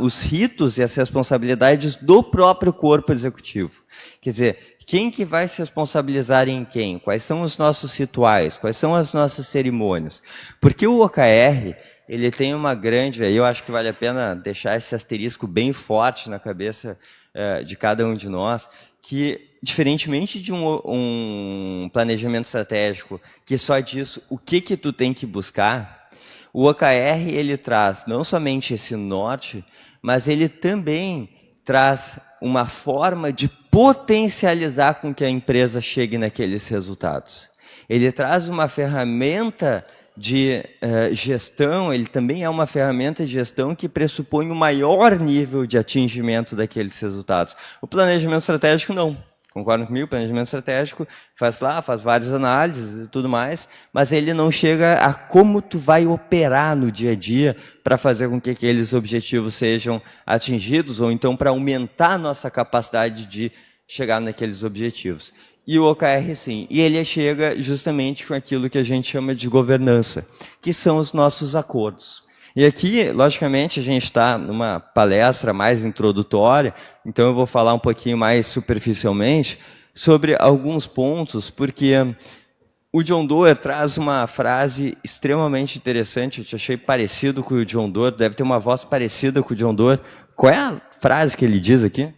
os ritos e as responsabilidades do próprio corpo executivo. Quer dizer, quem que vai se responsabilizar em quem? Quais são os nossos rituais? Quais são as nossas cerimônias? Porque o OKR, ele tem uma grande... Eu acho que vale a pena deixar esse asterisco bem forte na cabeça de cada um de nós, que, diferentemente de um planejamento estratégico que só diz o que tu tem que buscar, o OKR ele traz não somente esse norte, mas ele também traz uma forma de potencializar com que a empresa chegue naqueles resultados. Ele traz uma ferramenta de gestão, ele também é uma ferramenta de gestão que pressupõe um maior nível de atingimento daqueles resultados. O planejamento estratégico não. Concorda comigo? O planejamento estratégico faz várias análises e tudo mais, mas ele não chega a como tu vai operar no dia a dia para fazer com que aqueles objetivos sejam atingidos, ou então para aumentar a nossa capacidade de chegar naqueles objetivos. E o OKR, sim. E ele chega justamente com aquilo que a gente chama de governança, que são os nossos acordos. E aqui, logicamente, a gente está numa palestra mais introdutória, então eu vou falar um pouquinho mais superficialmente sobre alguns pontos, porque o John Doerr traz uma frase extremamente interessante, eu te achei parecido com o John Doerr, deve ter uma voz parecida com o John Doerr. Qual é a frase que ele diz aqui?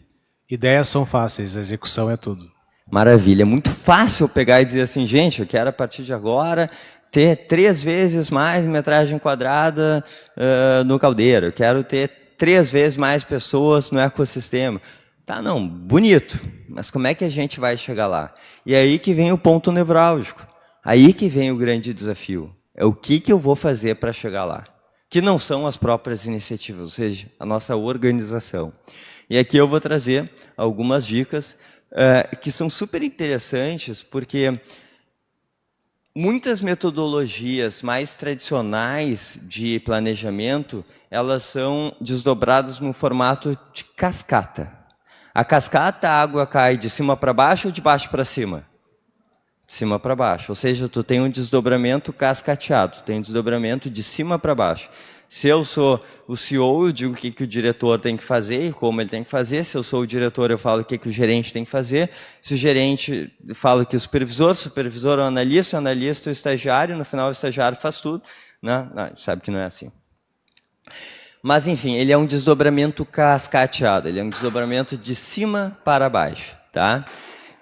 Ideias são fáceis, a execução é tudo. Maravilha, é muito fácil pegar e dizer assim, gente, eu quero a partir de agora ter 3 vezes mais metragem quadrada no caldeiro, eu quero ter 3 vezes mais pessoas no ecossistema. Tá, não, bonito, mas como é que a gente vai chegar lá? E aí que vem o ponto nevrálgico, aí que vem o grande desafio, é o que eu vou fazer para chegar lá, que não são as próprias iniciativas, ou seja, a nossa organização. E aqui eu vou trazer algumas dicas que são super interessantes, porque muitas metodologias mais tradicionais de planejamento, elas são desdobradas no formato de cascata. A cascata, a água cai de cima para baixo ou de baixo para cima? De cima para baixo. Ou seja, tu tem um desdobramento cascateado, tu tem um desdobramento de cima para baixo. Se eu sou o CEO, eu digo o que o diretor tem que fazer e como ele tem que fazer. Se eu sou o diretor, eu falo o que o gerente tem que fazer. Se o gerente fala que o supervisor, o analista, o estagiário, no final o estagiário faz tudo. Né? Não, a gente sabe que não é assim. Mas, enfim, ele é um desdobramento cascateado, ele é um desdobramento de cima para baixo. Tá?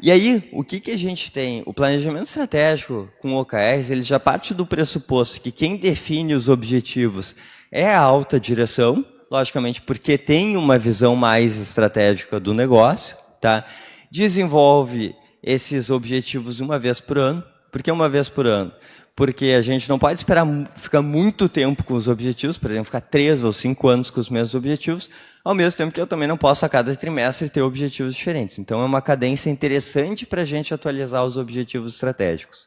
E aí, o que a gente tem? O planejamento estratégico com OKRs, ele já parte do pressuposto que quem define os objetivos é a alta direção, logicamente porque tem uma visão mais estratégica do negócio, tá? Desenvolve esses objetivos uma vez por ano. Por que uma vez por ano? Porque a gente não pode esperar ficar muito tempo com os objetivos, por exemplo, ficar 3 ou 5 anos com os mesmos objetivos, ao mesmo tempo que eu também não posso a cada trimestre ter objetivos diferentes. Então é uma cadência interessante para a gente atualizar os objetivos estratégicos.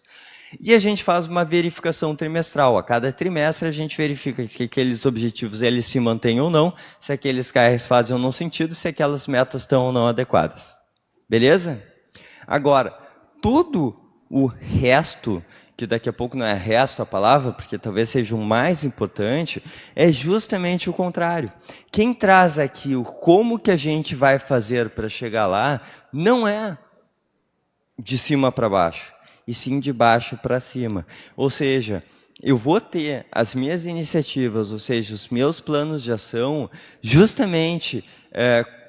E a gente faz uma verificação trimestral. A cada trimestre a gente verifica que aqueles objetivos eles se mantêm ou não, se aqueles KRs fazem ou não sentido, se aquelas metas estão ou não adequadas. Beleza? Agora, todo o resto, que daqui a pouco não é resto a palavra, porque talvez seja o mais importante, é justamente o contrário. Quem traz aqui o como que a gente vai fazer para chegar lá, não é de cima para baixo, e sim de baixo para cima. Ou seja, eu vou ter as minhas iniciativas, ou seja, os meus planos de ação, justamente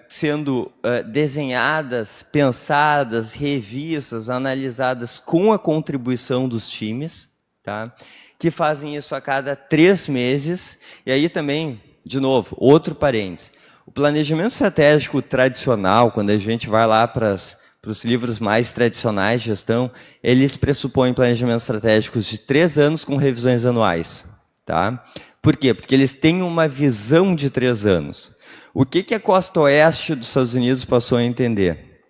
sendo desenhadas, pensadas, revistas, analisadas com a contribuição dos times, tá? Que fazem isso a cada 3 meses. E aí também, de novo, outro parênteses. O planejamento estratégico tradicional, quando a gente vai lá para os livros mais tradicionais de gestão, eles pressupõem planejamentos estratégicos de 3 anos com revisões anuais. Tá? Por quê? Porque eles têm uma visão de 3 anos. O que a costa oeste dos Estados Unidos passou a entender?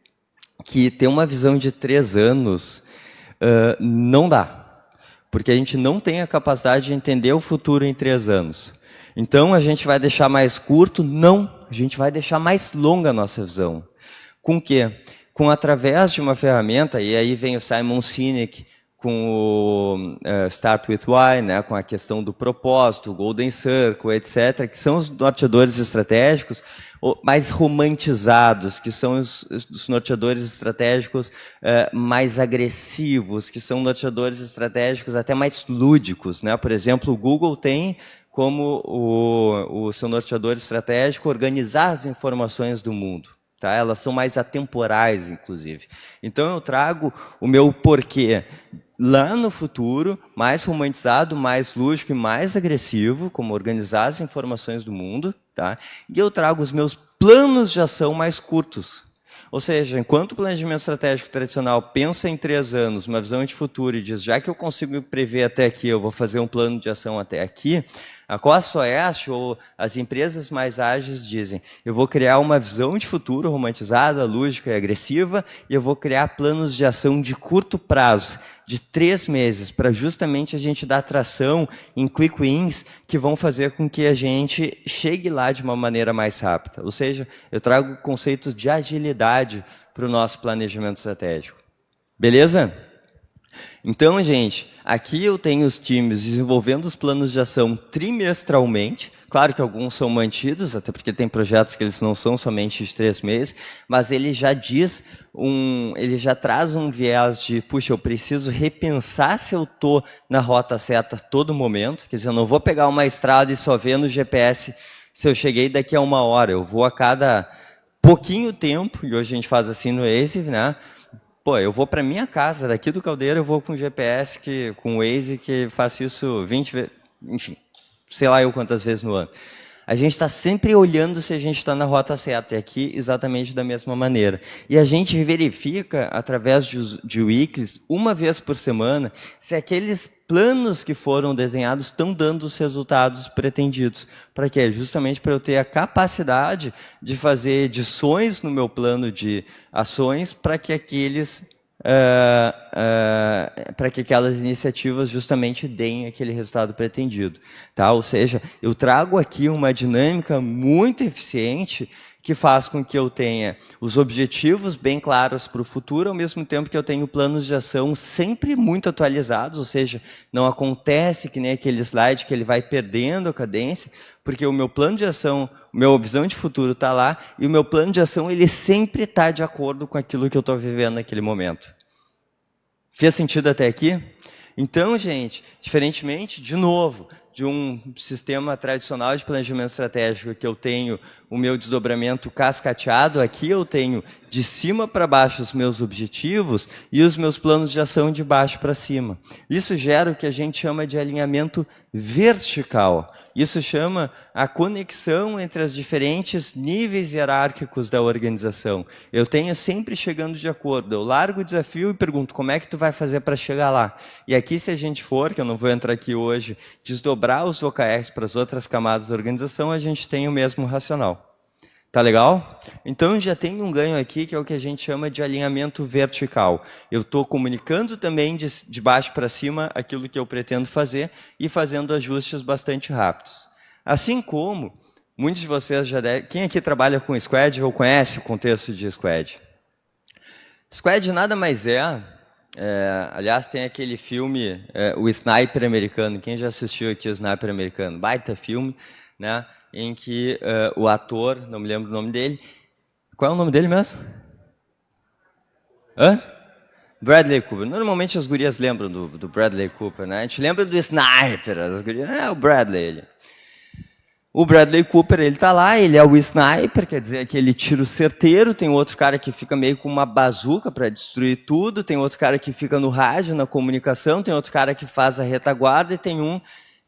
Que ter uma visão de 3 anos não dá. Porque a gente não tem a capacidade de entender o futuro em 3 anos. Então, a gente vai deixar mais curto? Não. A gente vai deixar mais longa a nossa visão. Com o quê? Através de uma ferramenta, e aí vem o Simon Sinek com o Start with Why, né, com a questão do propósito, o Golden Circle, etc., que são os norteadores estratégicos mais romantizados, que são os norteadores estratégicos mais agressivos, que são norteadores estratégicos até mais lúdicos. Né? Por exemplo, o Google tem como o seu norteador estratégico organizar as informações do mundo. Tá? Elas são mais atemporais, inclusive. Então, eu trago o meu porquê lá no futuro, mais romantizado, mais lúdico e mais agressivo, como organizar as informações do mundo. Tá? E eu trago os meus planos de ação mais curtos. Ou seja, enquanto o planejamento estratégico tradicional pensa em 3 anos, uma visão de futuro e diz, já que eu consigo prever até aqui, eu vou fazer um plano de ação até aqui, a costa oeste ou as empresas mais ágeis dizem, eu vou criar uma visão de futuro romantizada, lúdica e agressiva, e eu vou criar planos de ação de curto prazo, de 3 meses, para justamente a gente dar tração em quick wins que vão fazer com que a gente chegue lá de uma maneira mais rápida. Ou seja, eu trago conceitos de agilidade para o nosso planejamento estratégico. Beleza? Então, gente, aqui eu tenho os times desenvolvendo os planos de ação trimestralmente. Claro que alguns são mantidos, até porque tem projetos que eles não são somente de 3 meses, mas ele já diz ele já traz um viés de, puxa, eu preciso repensar se eu estou na rota certa a todo momento. Quer dizer, eu não vou pegar uma estrada e só ver no GPS se eu cheguei daqui a 1 hora. Eu vou a cada pouquinho tempo, e hoje a gente faz assim no Waze, né? Pô, eu vou para minha casa, daqui do Caldeira eu vou com o GPS, com o Waze, que faço isso 20 vezes, enfim, sei lá eu quantas vezes no ano. A gente está sempre olhando se a gente está na rota certa, e aqui exatamente da mesma maneira. E a gente verifica, através de weeklies, 1 vez por semana, se aqueles planos que foram desenhados estão dando os resultados pretendidos. Para quê? Justamente para eu ter a capacidade de fazer edições no meu plano de ações para que aquelas iniciativas justamente deem aquele resultado pretendido. Tá? Ou seja, eu trago aqui uma dinâmica muito eficiente que faz com que eu tenha os objetivos bem claros para o futuro, ao mesmo tempo que eu tenho planos de ação sempre muito atualizados, ou seja, não acontece que nem aquele slide que ele vai perdendo a cadência, porque o meu plano de ação, o meu visão de futuro está lá, e o meu plano de ação ele sempre está de acordo com aquilo que eu estou vivendo naquele momento. Fez sentido até aqui? Então, gente, diferentemente, de novo, de um sistema tradicional de planejamento estratégico que eu tenho o meu desdobramento cascateado, aqui eu tenho de cima para baixo os meus objetivos e os meus planos de ação de baixo para cima. Isso gera o que a gente chama de alinhamento vertical. Isso chama a conexão entre os diferentes níveis hierárquicos da organização. Eu tenho sempre chegando de acordo. Eu largo o desafio e pergunto, como é que tu vai fazer para chegar lá? E aqui, se a gente for, que eu não vou entrar aqui hoje, desdobrar os OKRs para as outras camadas da organização, a gente tem o mesmo racional. Tá legal? Então, já tem um ganho aqui, que é o que a gente chama de alinhamento vertical. Eu estou comunicando também de baixo para cima aquilo que eu pretendo fazer e fazendo ajustes bastante rápidos. Assim como, muitos de vocês já devem... Quem aqui trabalha com Squad ou conhece o contexto de Squad? Squad nada mais aliás, tem aquele filme, o Sniper Americano. Quem já assistiu aqui o Sniper Americano? Baita filme, né? Em que o ator, não me lembro o nome dele, qual é o nome dele mesmo? Bradley Cooper. Normalmente as gurias lembram do Bradley Cooper, né? A gente lembra do Sniper, as gurias, o Bradley. Ele. O Bradley Cooper, ele tá lá, ele é o Sniper, quer dizer, aquele tiro certeiro, tem outro cara que fica meio com uma bazuca para destruir tudo, tem outro cara que fica no rádio, na comunicação, tem outro cara que faz a retaguarda e tem um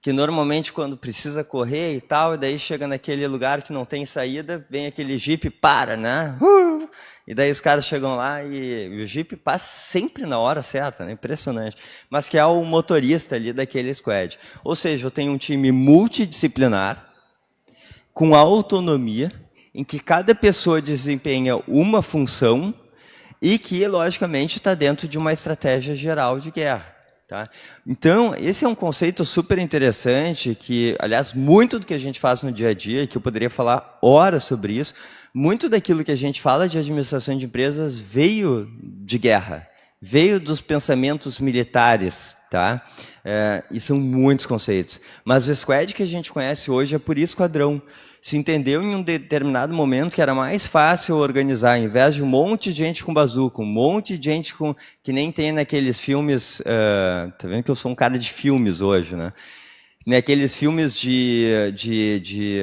que normalmente quando precisa correr e tal, e daí chega naquele lugar que não tem saída, vem aquele jipe e para, né? E daí os caras chegam lá e o jipe passa sempre na hora certa, né? Impressionante. Mas que é o motorista ali daquele squad. Ou seja, eu tenho um time multidisciplinar, com autonomia, em que cada pessoa desempenha uma função e que, logicamente, está dentro de uma estratégia geral de guerra. Tá? Então, esse é um conceito super interessante que, aliás, muito do que a gente faz no dia a dia, que eu poderia falar horas sobre isso, muito daquilo que a gente fala de administração de empresas veio de guerra, veio dos pensamentos militares, tá? E são muitos conceitos. Mas o squad que a gente conhece hoje é por esquadrão. Se entendeu em um determinado momento que era mais fácil organizar, ao invés de um monte de gente com bazuca, um monte de gente com... que nem tem naqueles filmes... tá vendo que eu sou um cara de filmes hoje, né? Naqueles filmes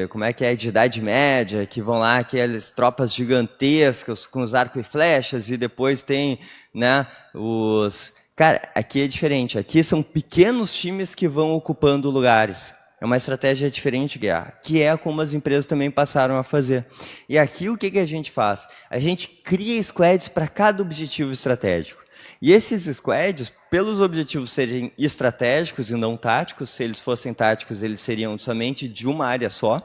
como é que é, de Idade Média, que vão lá, aquelas tropas gigantescas com os arcos e flechas, e depois tem, né, os... Cara, aqui é diferente. Aqui são pequenos times que vão ocupando lugares. É uma estratégia diferente de guerra, que é como as empresas também passaram a fazer. E aqui o que a gente faz? A gente cria squads para cada objetivo estratégico. E esses squads, pelos objetivos serem estratégicos e não táticos, se eles fossem táticos, eles seriam somente de uma área só,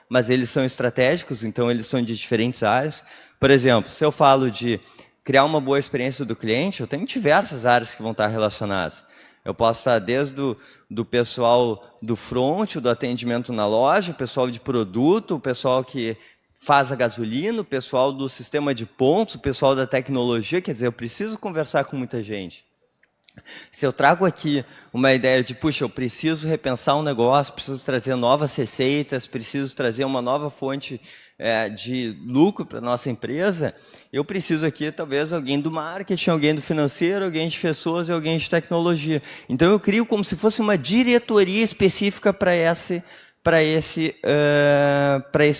mas eles são estratégicos, então eles são de diferentes áreas. Por exemplo, se eu falo de criar uma boa experiência do cliente, eu tenho diversas áreas que vão estar relacionadas. Eu posso estar desde do pessoal do front, do atendimento na loja, o pessoal de produto, o pessoal que faz a gasolina, o pessoal do sistema de pontos, o pessoal da tecnologia, quer dizer, eu preciso conversar com muita gente. Se eu trago aqui uma ideia de, puxa, eu preciso repensar um negócio, preciso trazer novas receitas, preciso trazer uma nova fonte de lucro para a nossa empresa, eu preciso aqui, talvez, alguém do marketing, alguém do financeiro, alguém de pessoas e alguém de tecnologia. Então, eu crio como se fosse uma diretoria específica para esse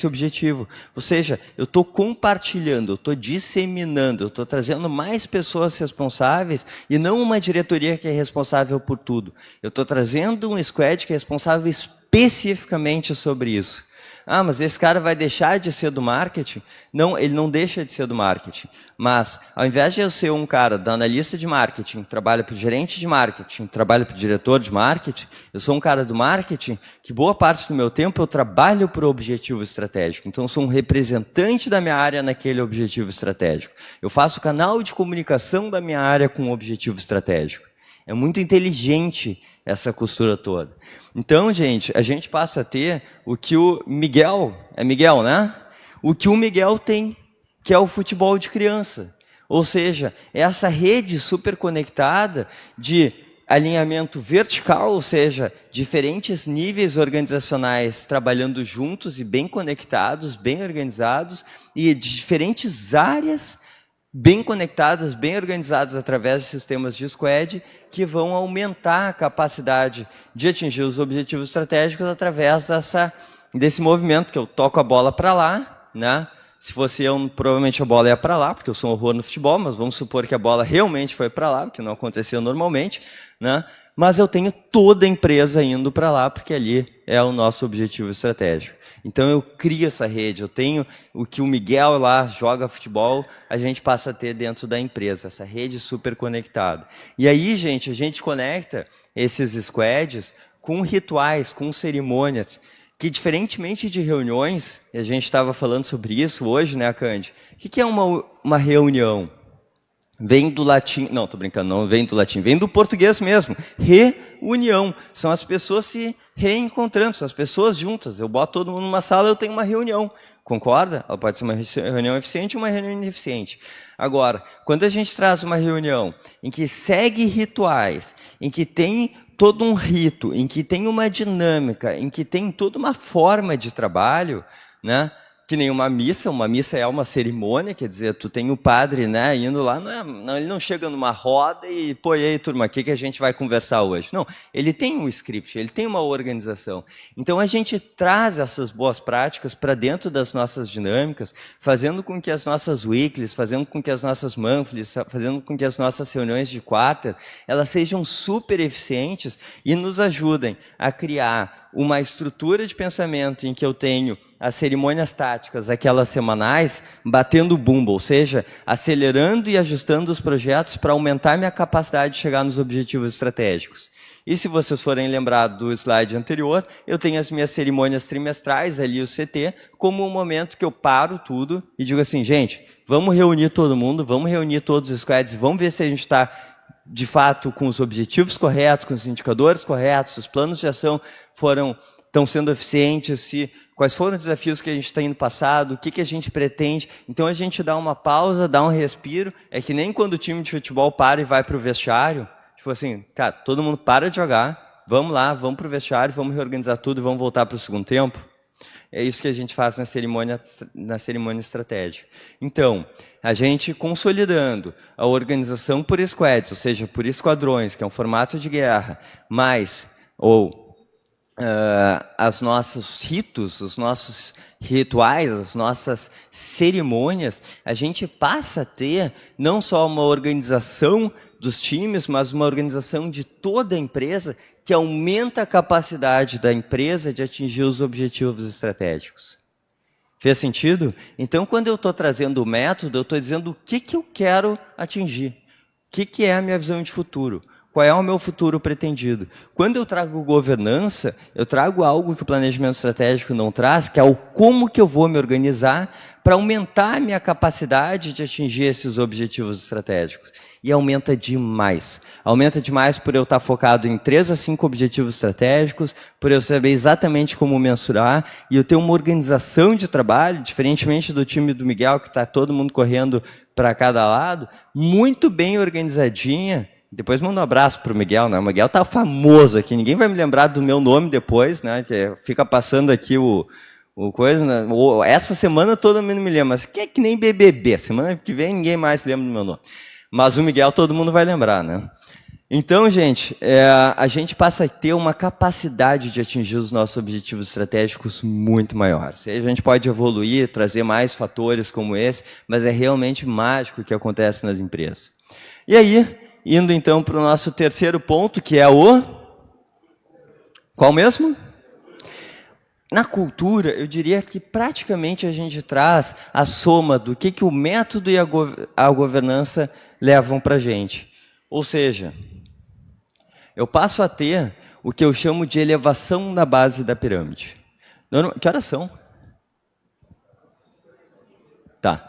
objetivo. Ou seja, eu estou compartilhando, eu estou disseminando, eu estou trazendo mais pessoas responsáveis e não uma diretoria que é responsável por tudo. Eu estou trazendo um squad que é responsável especificamente sobre isso. Ah, mas esse cara vai deixar de ser do marketing? Não, ele não deixa de ser do marketing. Mas, ao invés de eu ser um cara da analista de marketing, trabalha para o gerente de marketing, trabalha para o diretor de marketing, eu sou um cara do marketing que boa parte do meu tempo eu trabalho para o objetivo estratégico. Então, eu sou um representante da minha área naquele objetivo estratégico. Eu faço o canal de comunicação da minha área com o objetivo estratégico. É muito inteligente essa costura toda. Então, gente, a gente passa a ter o que o Miguel, é Miguel, né? o que o Miguel tem, que é o futebol de criança. Ou seja, essa rede super conectada de alinhamento vertical, ou seja, diferentes níveis organizacionais trabalhando juntos e bem conectados, bem organizados, e de diferentes áreas bem conectadas, bem organizadas através de sistemas de squad, que vão aumentar a capacidade de atingir os objetivos estratégicos através desse movimento, que eu toco a bola para lá, né? Se fosse eu, provavelmente a bola ia para lá, porque eu sou um horror no futebol, mas vamos supor que a bola realmente foi para lá, porque não aconteceu normalmente, né? Mas eu tenho toda a empresa indo para lá, porque ali é o nosso objetivo estratégico. Então eu crio essa rede, eu tenho o que o Miguel lá joga futebol, a gente passa a ter dentro da empresa, essa rede super conectada. E aí, gente, a gente conecta esses squads com rituais, com cerimônias, que diferentemente de reuniões, e a gente estava falando sobre isso hoje, né, Cande? O que é uma reunião? Vem do latim, não, estou brincando, não vem do latim, vem do português mesmo. Reunião, são as pessoas se reencontrando, são as pessoas juntas. Eu boto todo mundo numa sala, eu tenho uma reunião, concorda? Ela pode ser uma reunião eficiente ou uma reunião ineficiente. Agora, quando a gente traz uma reunião em que segue rituais, em que tem todo um rito, em que tem uma dinâmica, em que tem toda uma forma de trabalho, né? Que nem uma missa é uma cerimônia, quer dizer, tu tem o padre, né, indo lá, ele não chega numa roda e, pô, e aí, turma, o que a gente vai conversar hoje? Não, ele tem um script, ele tem uma organização. Então, a gente traz essas boas práticas para dentro das nossas dinâmicas, fazendo com que as nossas weeklies, fazendo com que as nossas monthlies, fazendo com que as nossas reuniões de quarter, elas sejam super eficientes e nos ajudem a criar uma estrutura de pensamento em que eu tenho as cerimônias táticas, aquelas semanais, batendo bumbo, ou seja, acelerando e ajustando os projetos para aumentar minha capacidade de chegar nos objetivos estratégicos. E se vocês forem lembrar do slide anterior, eu tenho as minhas cerimônias trimestrais, ali o CT, como um momento que eu paro tudo e digo assim, gente, vamos reunir todo mundo, vamos reunir todos os squads, vamos ver se a gente está de fato com os objetivos corretos, com os indicadores corretos, os planos de ação estão sendo eficientes, quais foram os desafios que a gente tem no passado, o que a gente pretende. Então a gente dá uma pausa, dá um respiro, é que nem quando o time de futebol para e vai para o vestiário, tipo assim, cara, todo mundo para de jogar, vamos lá, vamos para o vestiário, vamos reorganizar tudo e vamos voltar para o segundo tempo. É isso que a gente faz na cerimônia estratégica. Então, a gente consolidando a organização por squads, ou seja, por esquadrões, que é um formato de guerra, mais os nossos ritos, os nossos rituais, as nossas cerimônias, a gente passa a ter não só uma organização dos times, mas uma organização de toda a empresa que aumenta a capacidade da empresa de atingir os objetivos estratégicos. Fez sentido? Então, quando eu estou trazendo o método, eu estou dizendo o que eu quero atingir. O que é a minha visão de futuro? Qual é o meu futuro pretendido? Quando eu trago governança, eu trago algo que o planejamento estratégico não traz, que é o como que eu vou me organizar para aumentar a minha capacidade de atingir esses objetivos estratégicos. E aumenta demais. Aumenta demais por eu estar focado em 3 a 5 objetivos estratégicos, por eu saber exatamente como mensurar, e eu ter uma organização de trabalho, diferentemente do time do Miguel, que está todo mundo correndo para cada lado, muito bem organizadinha. Depois manda um abraço para o Miguel, né? O Miguel está famoso aqui, ninguém vai me lembrar do meu nome depois, né? Que fica passando aqui o coisa, né? Essa semana todo mundo me lembra, mas que é que nem BBB, semana que vem ninguém mais lembra do meu nome. Mas o Miguel todo mundo vai lembrar, né? Então, gente, a gente passa a ter uma capacidade de atingir os nossos objetivos estratégicos muito maiores. E a gente pode evoluir, trazer mais fatores como esse, mas é realmente mágico o que acontece nas empresas. E aí, indo então para o nosso terceiro ponto, que é o... Qual mesmo? Na cultura, eu diria que praticamente a gente traz a soma do que o método e a governança levam para a gente. Ou seja, eu passo a ter o que eu chamo de elevação na base da pirâmide. Que horas são? Tá.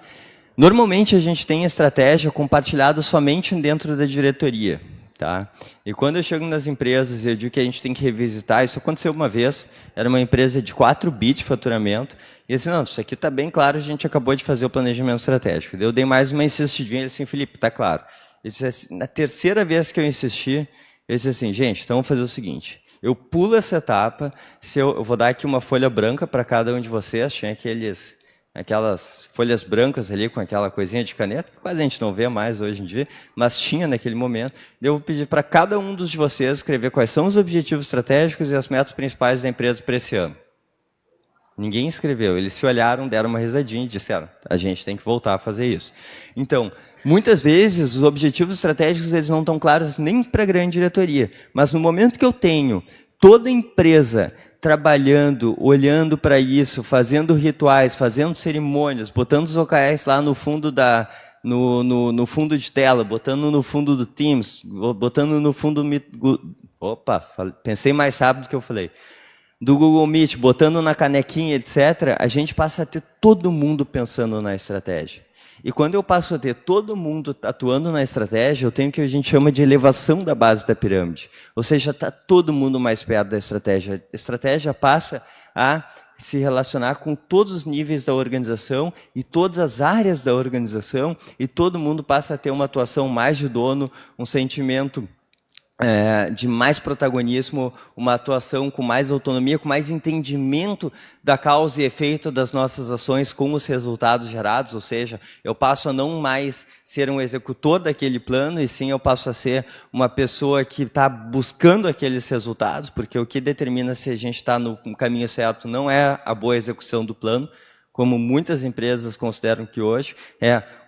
Normalmente a gente tem estratégia compartilhada somente dentro da diretoria. Tá? E quando eu chego nas empresas e eu digo que a gente tem que revisitar, isso aconteceu uma vez, era uma empresa de 4 bi de faturamento, e assim, não, isso aqui está bem claro, a gente acabou de fazer o planejamento estratégico. Eu dei mais uma insistidinha, ele assim, Felipe, está claro. Assim, na terceira vez que eu insisti, eu disse assim, gente, então vamos fazer o seguinte, eu pulo essa etapa, eu vou dar aqui uma folha branca para cada um de vocês, tinha aquelas folhas brancas ali com aquela coisinha de caneta, que quase a gente não vê mais hoje em dia, mas tinha naquele momento. Eu vou pedir para cada um de vocês escrever quais são os objetivos estratégicos e as metas principais da empresa para esse ano. Ninguém escreveu, eles se olharam, deram uma risadinha e disseram, a gente tem que voltar a fazer isso. Então, muitas vezes, os objetivos estratégicos eles não estão claros nem para a grande diretoria, mas no momento que eu tenho toda empresa trabalhando, olhando para isso, fazendo rituais, fazendo cerimônias, botando os OKRs lá no fundo no fundo de tela, botando no fundo do Teams, botando no fundo pensei mais rápido do que eu falei. Do Google Meet, botando na canequinha, etc., a gente passa a ter todo mundo pensando na estratégia. E quando eu passo a ter todo mundo atuando na estratégia, eu tenho o que a gente chama de elevação da base da pirâmide. Ou seja, está todo mundo mais perto da estratégia. A estratégia passa a se relacionar com todos os níveis da organização e todas as áreas da organização, e todo mundo passa a ter uma atuação mais de dono, um sentimento de mais protagonismo, uma atuação com mais autonomia, com mais entendimento da causa e efeito das nossas ações com os resultados gerados, ou seja, eu passo a não mais ser um executor daquele plano, e sim eu passo a ser uma pessoa que está buscando aqueles resultados, porque o que determina se a gente está no caminho certo não é a boa execução do plano, como muitas empresas consideram que hoje,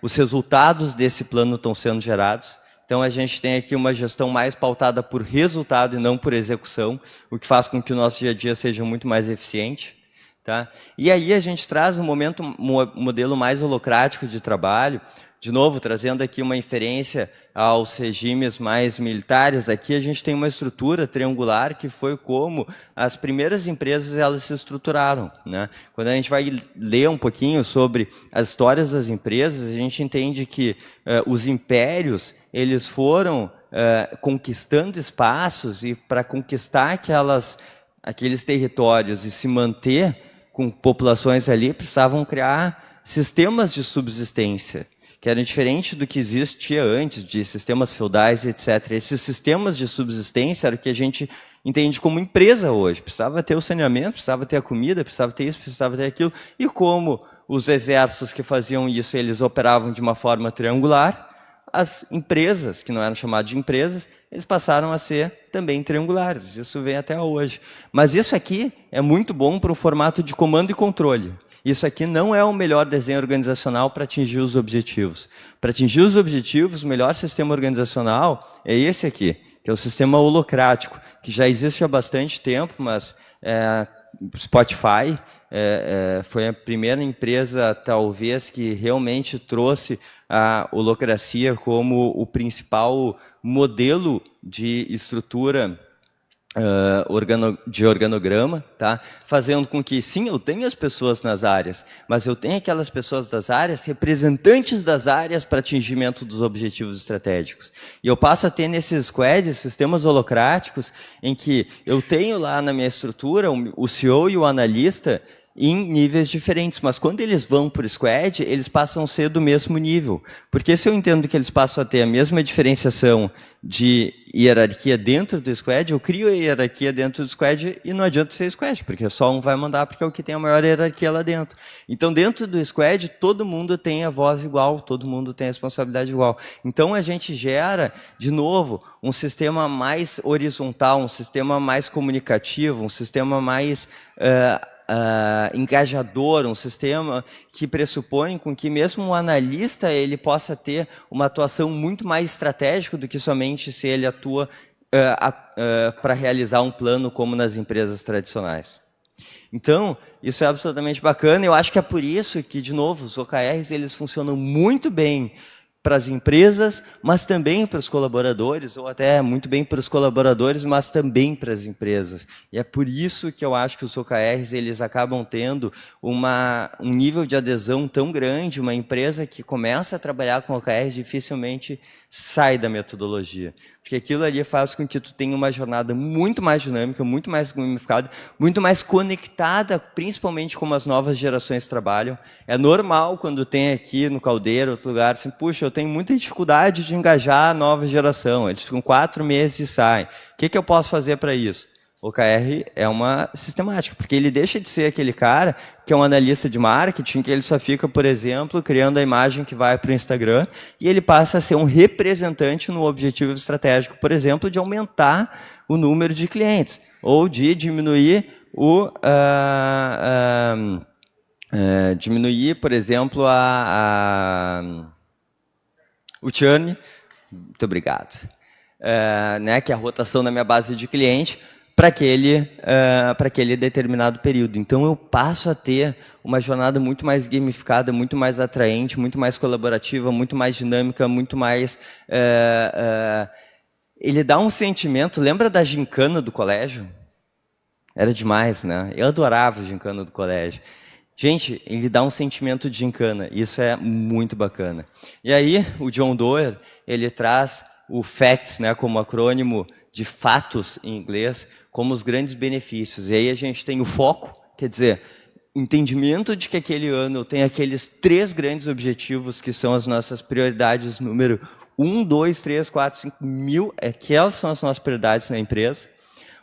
os resultados desse plano estão sendo gerados. Então, a gente tem aqui uma gestão mais pautada por resultado e não por execução, o que faz com que o nosso dia a dia seja muito mais eficiente. Tá? E aí a gente traz um modelo mais holocrático de trabalho, de novo, trazendo aqui uma inferência aos regimes mais militares. Aqui a gente tem uma estrutura triangular que foi como as primeiras empresas elas se estruturaram. Né? Quando a gente vai ler um pouquinho sobre as histórias das empresas, a gente entende que os impérios eles foram conquistando espaços, e para conquistar aqueles territórios e se manter com populações ali, precisavam criar sistemas de subsistência, que eram diferentes do que existia antes, de sistemas feudais, etc. Esses sistemas de subsistência eram o que a gente entende como empresa hoje. Precisava ter o saneamento, precisava ter a comida, precisava ter isso, precisava ter aquilo. E como os exércitos que faziam isso, eles operavam de uma forma triangular, as empresas, que não eram chamadas de empresas, eles passaram a ser também triangulares. Isso vem até hoje. Mas isso aqui é muito bom para o formato de comando e controle. Isso aqui não é o melhor desenho organizacional para atingir os objetivos. Para atingir os objetivos, o melhor sistema organizacional é esse aqui, que é o sistema holocrático, que já existe há bastante tempo, mas Spotify foi a primeira empresa, talvez, que realmente trouxe a holocracia como o principal modelo de estrutura de organograma, tá? Fazendo com que, sim, eu tenha as pessoas nas áreas, mas eu tenho aquelas pessoas das áreas, representantes das áreas para atingimento dos objetivos estratégicos. E eu passo a ter nesses squads sistemas holocráticos em que eu tenho lá na minha estrutura o CEO e o analista em níveis diferentes, mas quando eles vão para o squad, eles passam a ser do mesmo nível. Porque se eu entendo que eles passam a ter a mesma diferenciação de hierarquia dentro do squad, eu crio a hierarquia dentro do squad e não adianta ser squad, porque só um vai mandar porque é o que tem a maior hierarquia lá dentro. Então, dentro do squad, todo mundo tem a voz igual, todo mundo tem a responsabilidade igual. Então, a gente gera, de novo, um sistema mais horizontal, um sistema mais comunicativo, um sistema mais engajador, um sistema que pressupõe com que mesmo o analista ele possa ter uma atuação muito mais estratégica do que somente se ele atua para realizar um plano como nas empresas tradicionais. Então, isso é absolutamente bacana. Eu acho que é por isso que, de novo, os OKRs eles funcionam muito bem para as empresas, mas também para os colaboradores, ou até muito bem para os colaboradores, mas também para as empresas. E é por isso que eu acho que os OKRs eles acabam tendo um nível de adesão tão grande. Uma empresa que começa a trabalhar com OKRs dificilmente sai da metodologia, porque aquilo ali faz com que tu tenha uma jornada muito mais dinâmica, muito mais gamificada, muito mais conectada, principalmente como as novas gerações trabalham. É normal quando tem aqui no Caldeira, outro lugar, assim, puxa, eu tenho muita dificuldade de engajar a nova geração, eles ficam 4 meses e saem. O que eu posso fazer para isso? O OKR é uma sistemática, porque ele deixa de ser aquele cara que é um analista de marketing, que ele só fica, por exemplo, criando a imagem que vai para o Instagram, e ele passa a ser um representante no objetivo estratégico, por exemplo, de aumentar o número de clientes, ou de diminuir por exemplo, o churn, muito obrigado, né, que é a rotação da minha base de cliente, para aquele determinado período. Então, eu passo a ter uma jornada muito mais gamificada, muito mais atraente, muito mais colaborativa, muito mais dinâmica, muito mais... ele dá um sentimento... Lembra da gincana do colégio? Era demais, né? Eu adorava a gincana do colégio. Gente, ele dá um sentimento de gincana. Isso é muito bacana. E aí, o John Doerr, ele traz o FACTS, né, como acrônimo de fatos em inglês, como os grandes benefícios. E aí a gente tem o foco, quer dizer, entendimento de que aquele ano eu tenho aqueles 3 grandes objetivos que são as nossas prioridades número 1, 2, 3, 4, 5 mil, aquelas são as nossas prioridades na empresa.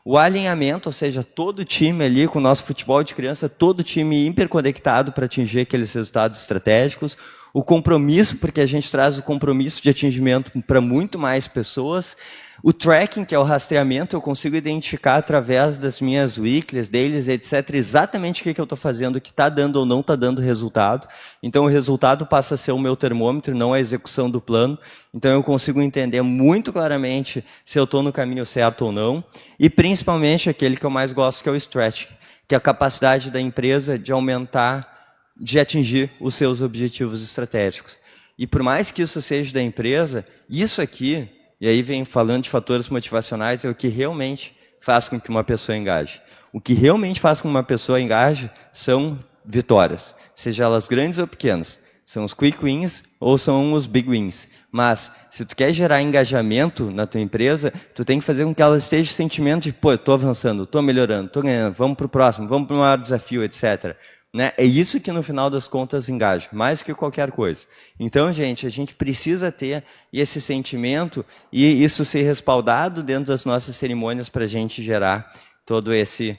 O alinhamento, ou seja, todo o time ali, com o nosso futebol de criança, todo o time hiperconectado para atingir aqueles resultados estratégicos. O compromisso, porque a gente traz o compromisso de atingimento para muito mais pessoas. O tracking, que é o rastreamento, eu consigo identificar através das minhas weeklies, dailies, etc., exatamente o que eu estou fazendo, que está dando ou não está dando resultado. Então, o resultado passa a ser o meu termômetro, não a execução do plano. Então, eu consigo entender muito claramente se eu estou no caminho certo ou não. E, principalmente, aquele que eu mais gosto, que é o stretching, que é a capacidade da empresa de aumentar, de atingir os seus objetivos estratégicos. E, por mais que isso seja da empresa, isso aqui... E aí vem falando de fatores motivacionais, é o que realmente faz com que uma pessoa engaje. O que realmente faz com que uma pessoa engaje são vitórias, seja elas grandes ou pequenas. São os quick wins ou são os big wins. Mas, se tu quer gerar engajamento na tua empresa, tu tem que fazer com que ela esteja sentimento de, pô, eu estou avançando, estou melhorando, estou ganhando, vamos para o próximo, vamos para o maior desafio, etc. Né? É isso que, no final das contas, engaja, mais que qualquer coisa. Então, gente, a gente precisa ter esse sentimento e isso ser respaldado dentro das nossas cerimônias para a gente gerar todo essa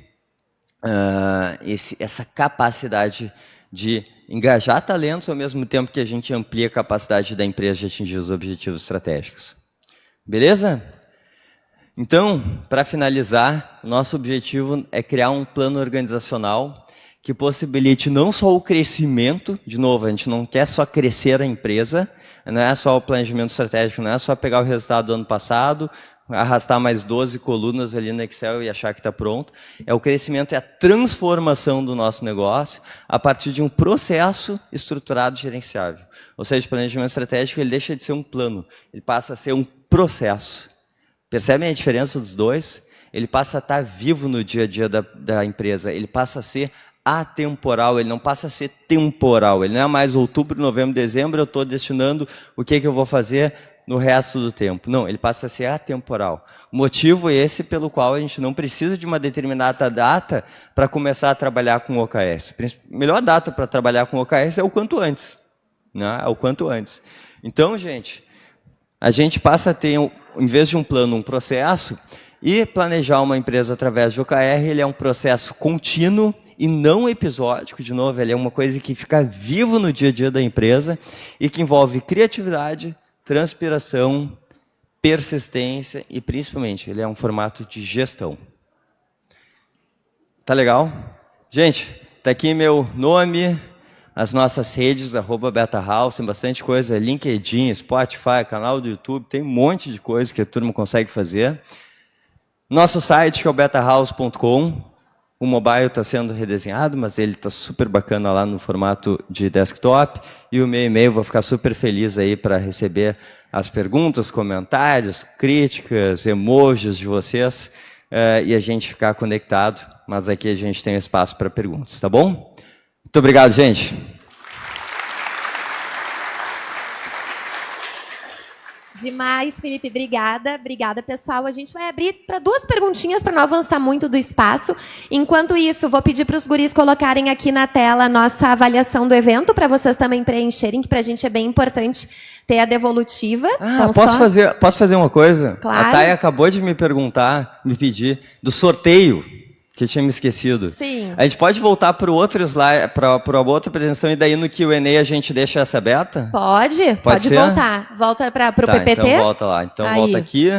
capacidade de engajar talentos ao mesmo tempo que a gente amplia a capacidade da empresa de atingir os objetivos estratégicos. Beleza? Então, para finalizar, nosso objetivo é criar um plano organizacional que possibilite não só o crescimento, de novo, a gente não quer só crescer a empresa, não é só o planejamento estratégico, não é só pegar o resultado do ano passado, arrastar mais 12 colunas ali no Excel e achar que está pronto. É o crescimento, é a transformação do nosso negócio a partir de um processo estruturado e gerenciável. Ou seja, o planejamento estratégico ele deixa de ser um plano, ele passa a ser um processo. Percebem a diferença dos dois? Ele passa a estar vivo no dia a dia da empresa, ele passa a ser atemporal, ele não passa a ser temporal, ele não é mais outubro, novembro, dezembro, eu estou destinando o que eu vou fazer no resto do tempo. Não, ele passa a ser atemporal. O motivo é esse pelo qual a gente não precisa de uma determinada data para começar a trabalhar com o OKS. A melhor data para trabalhar com o OKS é o quanto antes. Né? É o quanto antes. Então, gente, a gente passa a ter, em vez de um plano, um processo, e planejar uma empresa através de OKR, ele é um processo contínuo e não episódico, de novo, ele é uma coisa que fica vivo no dia a dia da empresa e que envolve criatividade, transpiração, persistência e, principalmente, ele é um formato de gestão. Tá legal? Gente, tá aqui meu nome, as nossas redes, @BetaHouse, tem bastante coisa, LinkedIn, Spotify, canal do YouTube, tem um monte de coisa que a turma consegue fazer. Nosso site, que é o betahouse.com. O mobile está sendo redesenhado, mas ele está super bacana lá no formato de desktop. E o meu e-mail, vou ficar super feliz aí para receber as perguntas, comentários, críticas, emojis de vocês e a gente ficar conectado. Mas aqui a gente tem espaço para perguntas, tá bom? Muito obrigado, gente. Demais, Felipe. Obrigada. Obrigada, pessoal. A gente vai abrir para 2 perguntinhas para não avançar muito do espaço. Enquanto isso, vou pedir para os guris colocarem aqui na tela a nossa avaliação do evento, para vocês também preencherem, que para a gente é bem importante ter a devolutiva. Então, posso fazer uma coisa? Claro. A Thay acabou de me perguntar, me pedir, do sorteio, que eu tinha me esquecido. Sim. A gente pode voltar para o outro slide, para a outra apresentação, e daí no Q&A a gente deixa essa aberta? Pode ser? voltar. Volta para o PPT. Então volta lá. Então Aí. volta aqui.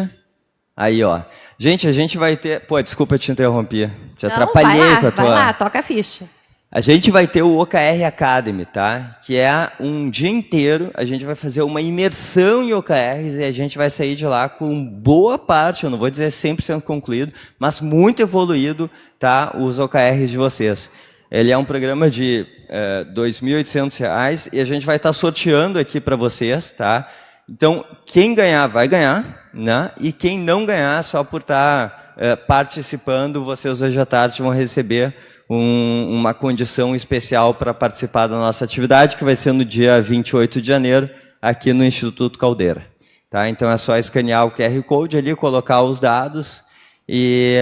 Aí, ó. Gente, a gente vai ter... Pô, desculpa, eu te interrompi. Te atrapalhei com a tua... Vai lá, toca a ficha. A gente vai ter o OKR Academy, tá? Que é um dia inteiro, a gente vai fazer uma imersão em OKRs e a gente vai sair de lá com boa parte, eu não vou dizer 100% concluído, mas muito evoluído, tá? Os OKRs de vocês. Ele é um programa de R$ 2.800 e a gente vai estar sorteando aqui para vocês, tá? Então, quem ganhar, vai ganhar, né? E quem não ganhar, só por estar participando, vocês hoje à tarde vão receber uma condição especial para participar da nossa atividade, que vai ser no dia 28 de janeiro, aqui no Instituto Caldeira. Tá? Então é só escanear o QR Code ali, colocar os dados e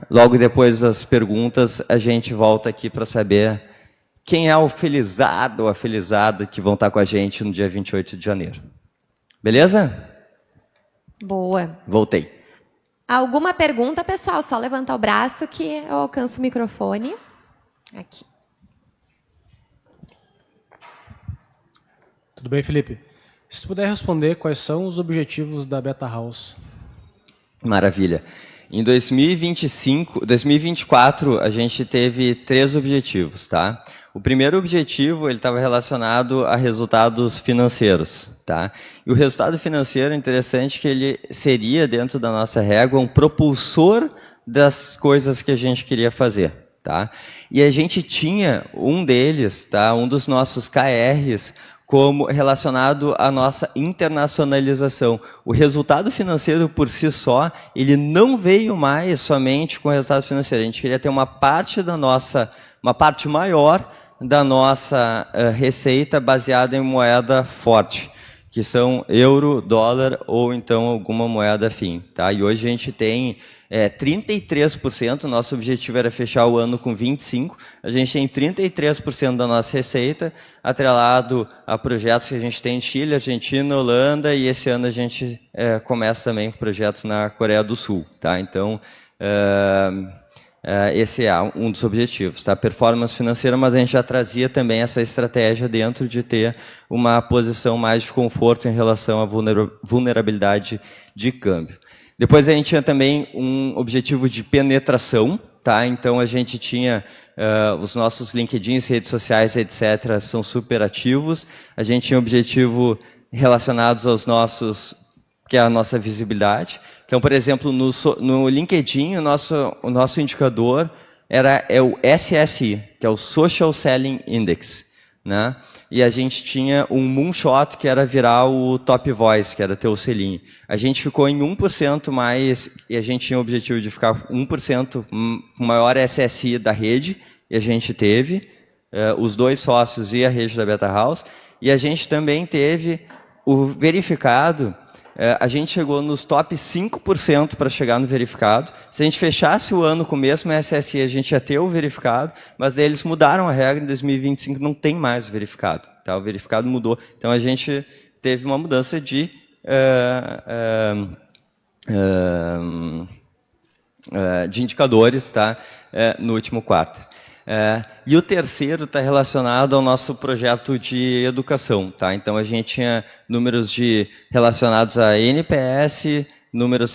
logo depois das perguntas a gente volta aqui para saber quem é o felizado ou a felizada que vão estar com a gente no dia 28 de janeiro. Beleza? Boa. Voltei. Alguma pergunta, pessoal? Só levantar o braço que eu alcanço o microfone. Aqui. Tudo bem, Felipe? Se tu puder responder, quais são os objetivos da Beta House? Maravilha. Em 2024, a gente teve 3 objetivos, tá? O primeiro objetivo, ele estava relacionado a resultados financeiros, tá? E o resultado financeiro, interessante que ele seria, dentro da nossa régua, um propulsor das coisas que a gente queria fazer, tá? E a gente tinha um deles, tá? Um dos nossos KRs, como relacionado à nossa internacionalização. O resultado financeiro por si só, ele não veio mais somente com o resultado financeiro. A gente queria ter uma parte maior da nossa receita baseada em moeda forte, que são euro, dólar ou então alguma moeda afim. Tá? E hoje a gente tem 33%, nosso objetivo era fechar o ano com 25%, a gente tem 33% da nossa receita atrelado a projetos que a gente tem em Chile, Argentina, Holanda, e esse ano a gente começa também com projetos na Coreia do Sul. Tá? Então, esse é um dos objetivos, tá? Performance financeira, mas a gente já trazia também essa estratégia dentro de ter uma posição mais de conforto em relação à vulnerabilidade de câmbio. Depois a gente tinha também um objetivo de penetração, tá? Então a gente tinha os nossos LinkedIns, redes sociais, etc., são super ativos. A gente tinha um objetivo relacionados aos nossos, que é a nossa visibilidade. Então, por exemplo, no LinkedIn, o nosso indicador é o SSI, que é o Social Selling Index, né? E a gente tinha um moonshot, que era virar o Top Voice, que era ter o selinho. A gente ficou em 1% mais, e a gente tinha o objetivo de ficar 1% maior SSI da rede, e a gente teve, os 2 sócios e a rede da Beta House, e a gente também teve o verificado. A gente chegou nos top 5% para chegar no verificado. Se a gente fechasse o ano com o mesmo SSI, a gente ia ter o verificado, mas eles mudaram a regra, em 2025 não tem mais o verificado. Tá? O verificado mudou. Então, a gente teve uma mudança de indicadores, tá? No último quarto. E o terceiro está relacionado ao nosso projeto de educação. Tá? Então, a gente tinha números relacionados a NPS, indicadores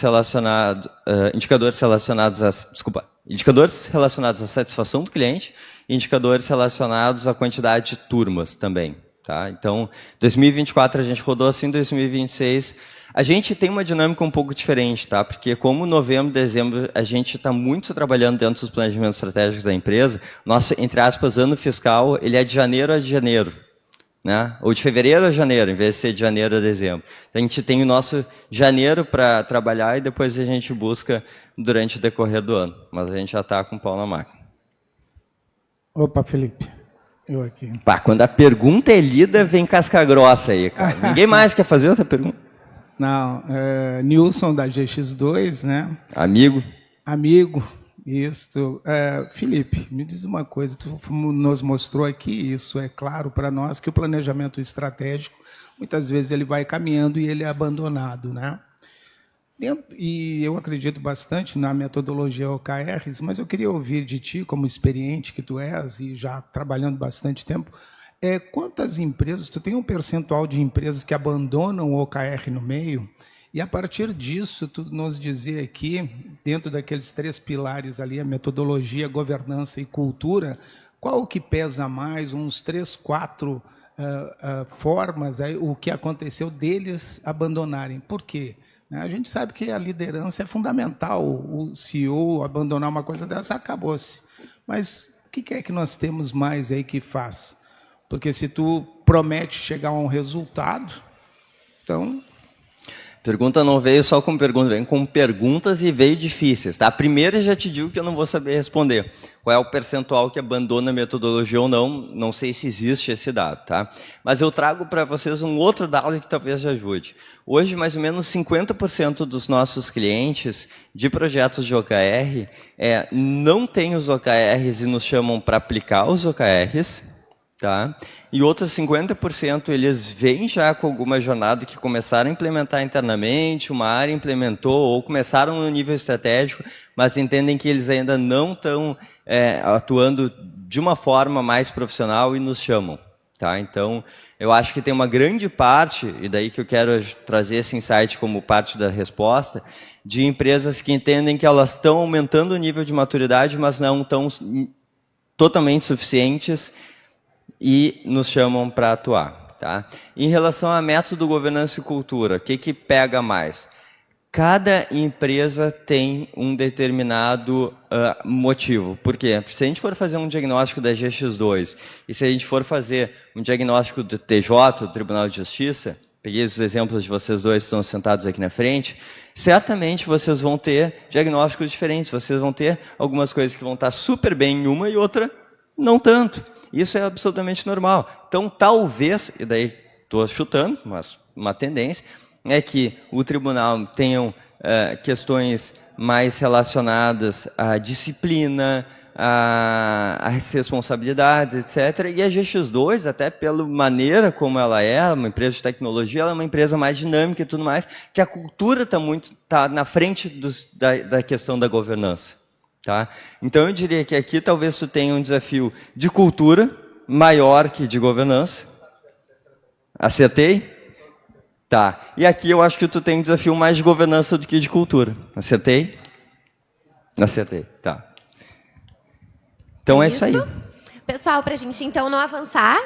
relacionados à satisfação do cliente, e indicadores relacionados à quantidade de turmas também. Tá? Então, 2024 a gente rodou assim, 2026 A gente tem uma dinâmica um pouco diferente, tá? Porque como novembro, dezembro, a gente está muito trabalhando dentro dos planejamentos estratégicos da empresa, nosso, entre aspas, ano fiscal, ele é de janeiro a janeiro, né? Ou de fevereiro a janeiro, em vez de ser de janeiro a dezembro. Então, a gente tem o nosso janeiro para trabalhar e depois a gente busca durante o decorrer do ano. Mas a gente já está com o pau na máquina. Opa, Felipe. Eu aqui. Pá, quando a pergunta é lida, vem casca grossa aí, cara. Ninguém mais quer fazer outra pergunta? Não, Nilson da GX2, né? Amigo? Amigo, isso. Felipe, me diz uma coisa, tu nos mostrou aqui, isso é claro para nós, que o planejamento estratégico, muitas vezes ele vai caminhando e ele é abandonado, né? E eu acredito bastante na metodologia OKRs, mas eu queria ouvir de ti, como experiente que tu és e já trabalhando bastante tempo, quantas empresas, tu tem um percentual de empresas que abandonam o OKR no meio, e a partir disso, tu nos dizer aqui, dentro daqueles 3 pilares ali, a metodologia, governança e cultura, qual o que pesa mais, uns 3, 4 formas, o que aconteceu deles abandonarem. Por quê? A gente sabe que a liderança é fundamental, o CEO abandonar uma coisa dessa, acabou-se. Mas o que é que nós temos mais aí que faz? Porque se tu promete chegar a um resultado, então... Pergunta não veio só com perguntas, vem com perguntas e veio difíceis. Tá? A primeira já te digo que eu não vou saber responder. Qual é o percentual que abandona a metodologia ou não, não sei se existe esse dado. Tá? Mas eu trago para vocês um outro dado que talvez ajude. Hoje, mais ou menos 50% dos nossos clientes de projetos de OKR não têm os OKRs e nos chamam para aplicar os OKRs. Tá? E outros 50% eles vêm já com alguma jornada que começaram a implementar internamente, uma área implementou, ou começaram no nível estratégico, mas entendem que eles ainda não estão atuando de uma forma mais profissional e nos chamam. Tá? Então, eu acho que tem uma grande parte, e daí que eu quero trazer esse insight como parte da resposta, de empresas que entendem que elas estão aumentando o nível de maturidade, mas não estão totalmente suficientes, e nos chamam para atuar. Tá? Em relação a método, governança e cultura, o que pega mais? Cada empresa tem um determinado motivo. Por quê? Se a gente for fazer um diagnóstico da GX2 e se a gente for fazer um diagnóstico do TJ, do Tribunal de Justiça, peguei os exemplos de vocês dois que estão sentados aqui na frente, certamente vocês vão ter diagnósticos diferentes, vocês vão ter algumas coisas que vão estar super bem em uma e outra não tanto. Isso é absolutamente normal. Então, talvez, e daí estou chutando, mas uma tendência, é que o tribunal tenha questões mais relacionadas à disciplina, às responsabilidades, etc. E a GX2, até pela maneira como ela é, uma empresa de tecnologia, ela é uma empresa mais dinâmica e tudo mais, que a cultura está na frente da questão da governança. Tá? Então, eu diria que aqui talvez tu tenha um desafio de cultura maior que de governança. Acertei? Tá. E aqui eu acho que tu tem um desafio mais de governança do que de cultura. Acertei? Acertei. Tá. Então é isso aí. Pessoal, para a gente então não avançar,